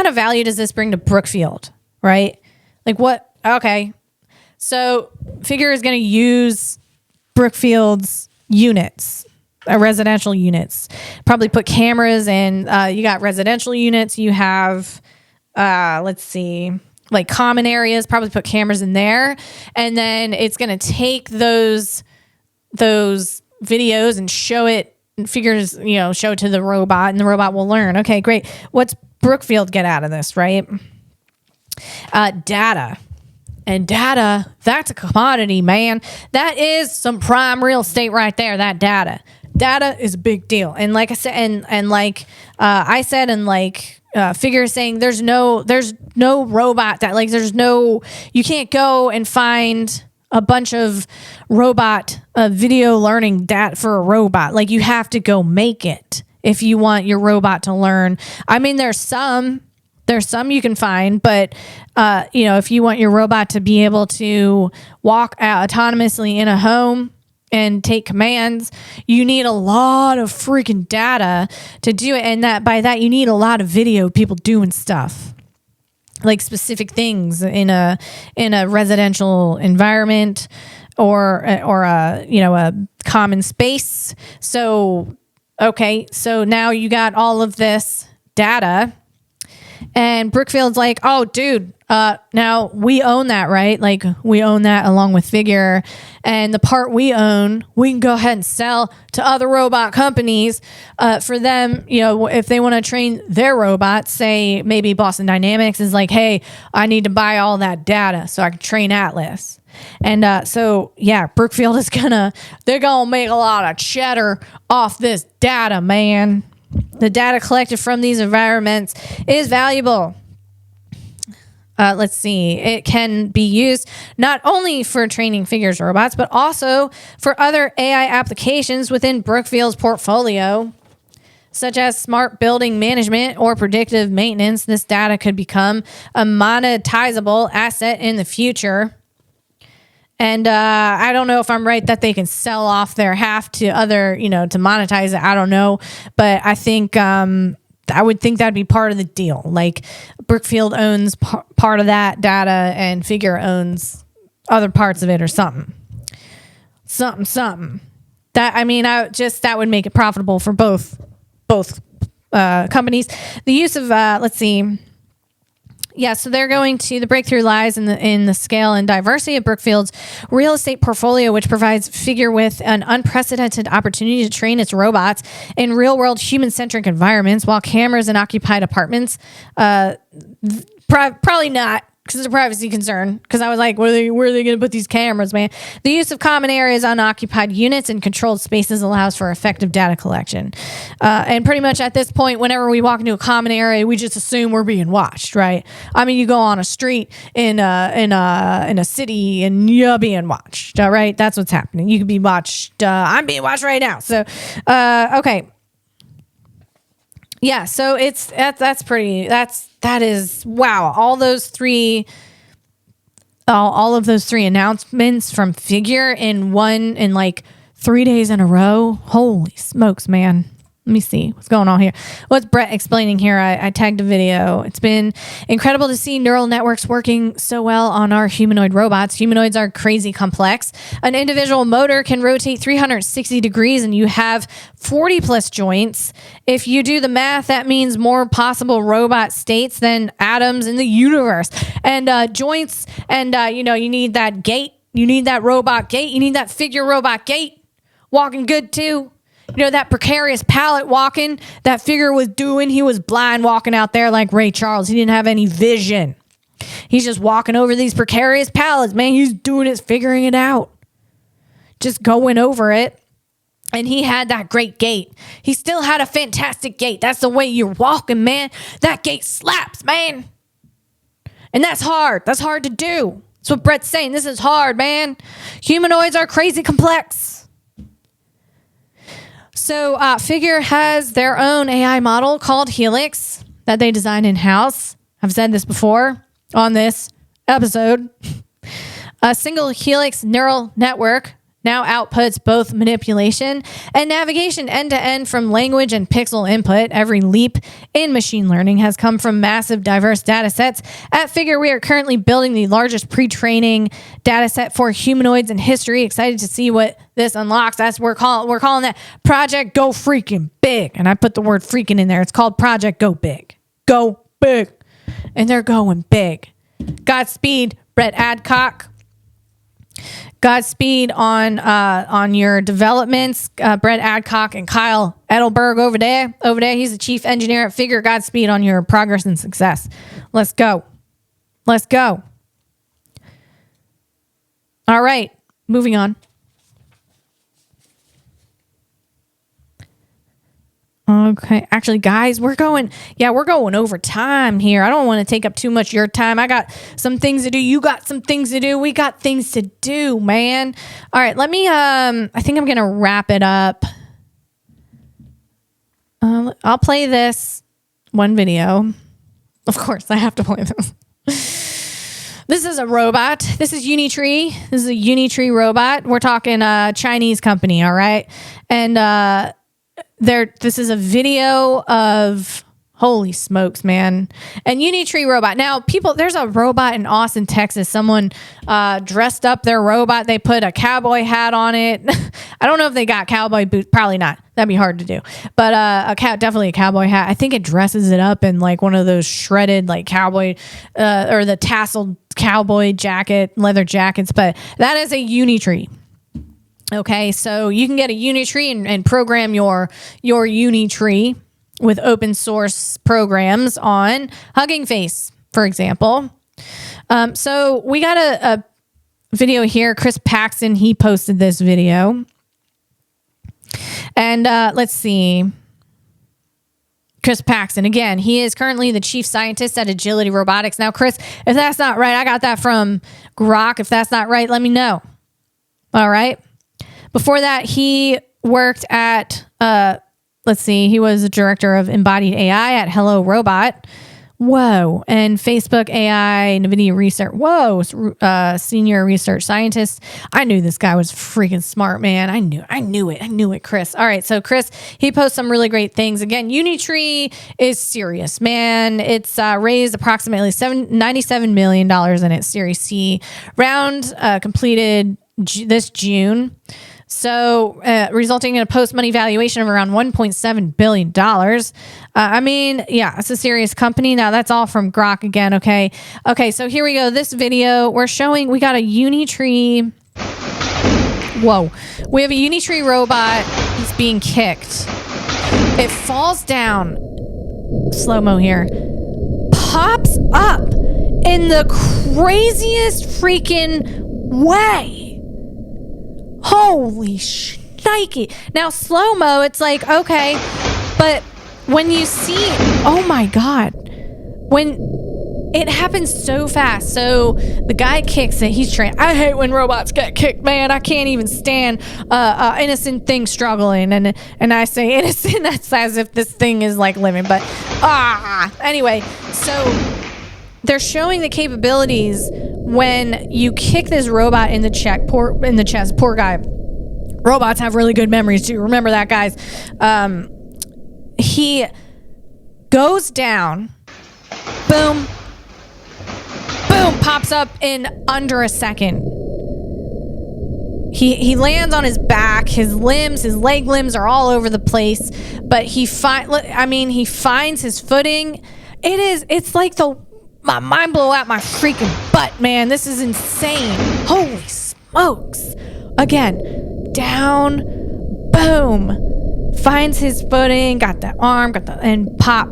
of value does this bring to Brookfield, right? Like okay. So Figure is going to use Brookfield's units, residential units, probably put cameras in, you got residential units, you have, let's see, like common areas, probably put cameras in there. And then it's going to take those videos and show it, and Figures, show it to the robot, and the robot will learn. Okay, great. What's Brookfield get out of this, right? Data. And data, that's a commodity, man. That is some prime real estate right there, that data. Data is a big deal. And like I said, and like I said, and like Figure saying there's no robot that, like, you can't go and find a bunch of robot video learning data for a robot. Like, you have to go make it if you want your robot to learn. I mean, there's some you can find, but if you want your robot to be able to walk autonomously in a home and take commands, you need a lot of freaking data to do it. And by that you need a lot of video, people doing stuff, like specific things in a residential environment or a common space. So, okay, so now you got all of this data, And Brookfield's like, oh, dude, now we own that, right? Like, we own that along with Figure. And the part we own, we can go ahead and sell to other robot companies for them, you know, if they want to train their robots. Say maybe Boston Dynamics is like, hey, I need to buy all that data so I can train Atlas. And so, yeah, Brookfield is they're going to make a lot of cheddar off this data, man. The data collected from these environments is valuable. Let's see. It can be used not only for training Figure's robots, but also for other AI applications within Brookfield's portfolio, such as smart building management or predictive maintenance. This data could become a monetizable asset in the future. And I don't know if I'm right that they can sell off their half to other, you know, to monetize it. I don't know. But I think I would think that'd be part of the deal. Like Brookfield owns part of that data and Figure owns other parts of it or something. Something. That, I mean, that would make it profitable for both companies. The use of, let's see. Yeah, so the breakthrough lies in the scale and diversity of Brookfield's real estate portfolio, which provides Figure with an unprecedented opportunity to train its robots in real-world human-centric environments, while cameras in occupied apartments, probably not, because it's a privacy concern. Because I was like, where are they going to put these cameras, man? The use of common areas, unoccupied units, and controlled spaces allows for effective data collection. And pretty much at this point, whenever we walk into a common area, we just assume we're being watched, right? I mean, you go on a street in a city and you're being watched, all right? That's what's happening. You can be watched. I'm being watched right now. So, okay. Yeah, so that is wow. All of those three announcements from Figure in like 3 days in a row. Holy smokes, man. Let me see what's going on here. What's Brett explaining here? I tagged a video. It's been incredible to see neural networks working so well on our humanoid robots. Humanoids are crazy complex. An individual motor can rotate 360 degrees and you have 40 plus joints. If you do the math, that means more possible robot states than atoms in the universe. And joints, and you need that gait. You need that robot gait. You need that Figure robot gait. Walking good too. You know, that precarious pallet walking that Figure was doing. He was blind walking out there like Ray Charles. He didn't have any vision. He's just walking over these precarious pallets, man. He's doing it, figuring it out. Just going over it. And he had that great gait. He still had a fantastic gait. That's the way you're walking, man. That gait slaps, man. And that's hard. That's hard to do. That's what Brett's saying. This is hard, man. Humanoids are crazy complex. So Figure has their own AI model called Helix that they designed in-house. I've said this before on this episode. A single Helix neural network now outputs both manipulation and navigation end-to-end from language and pixel input. Every leap in machine learning has come from massive, diverse data sets. At Figure, we are currently building the largest pre-training data set for humanoids in history. Excited to see what this unlocks. We're calling that Project Go Freaking Big. And I put the word freaking in there. It's called Project Go Big. Go big. And they're going big. Godspeed, Brett Adcock. Godspeed on your developments, Brett Adcock and Kyle Edelberg over there. He's the chief engineer at Figure. Godspeed on your progress and success. Let's go. All right, moving on. Okay, actually, guys, we're going over time here. I don't want to take up too much of your time. I got some things to do. You got some things to do. We got things to do, man. All right, let me, I think I'm going to wrap it up. I'll play this one video. Of course, I have to play this. This is a robot. This is Unitree. This is a Unitree robot. We're talking a Chinese company, all right? And, this is a video of, holy smokes, man. And Unitree robot. Now, there's a robot in Austin, Texas. Someone dressed up their robot. They put a cowboy hat on it. I don't know if they got cowboy boots. Probably not. That'd be hard to do. But definitely a cowboy hat. I think it dresses it up in like one of those shredded like cowboy or the tasseled cowboy jacket, leather jackets. But that is a Unitree. Okay, so you can get a Unitree and program your Unitree with open source programs on Hugging Face, for example. So we got a video here. Chris Paxton, he posted this video. And let's see. Chris Paxton, again, he is currently the chief scientist at Agility Robotics. Now, Chris, if that's not right, I got that from Grok. If that's not right, let me know. All right. Before that, he worked at, he was the director of embodied AI at Hello Robot. Whoa. And Facebook AI, NVIDIA research. Whoa. Senior research scientist. I knew this guy was freaking smart, man. I knew it, Chris. All right. So Chris, he posts some really great things. Again, Unitree is serious, man. It's raised approximately $97 million in its Series C round, completed this June. So, resulting in a post-money valuation of around $1.7 billion. I mean, yeah, it's a serious company. Now, that's all from Grok again, okay? Okay, so here we go. This video, we got a Unitree. Whoa. We have a Unitree robot. He's being kicked. It falls down. Slow-mo here. Pops up in the craziest freaking way. Holy shnikey. Now, slow-mo, it's like, okay, but when you see, oh my God, when it happens so fast. So the guy kicks it. He's trained. I hate when robots get kicked, man. I can't even stand innocent thing struggling. And I say innocent, that's as if this thing is like living. But, anyway, so they're showing the capabilities when you kick this robot in the chest. Poor guy. Robots have really good memories too. Remember that, guys. He goes down. Boom. Boom. Pops up in under a second. He lands on his back. His leg limbs are all over the place. But he finds his footing. It's like my mind blow out my freaking butt, man. This is insane. Holy smokes. Again, down, boom. Finds his footing, got the arm, and pop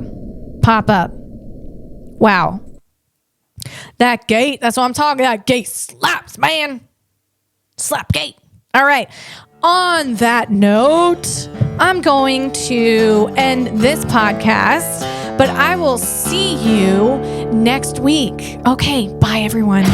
up. Wow. That gate, that's what I'm talking about. That gate slaps, man. Slap gate. All right. On that note, I'm going to end this podcast, but I will see you next week. Okay, bye everyone.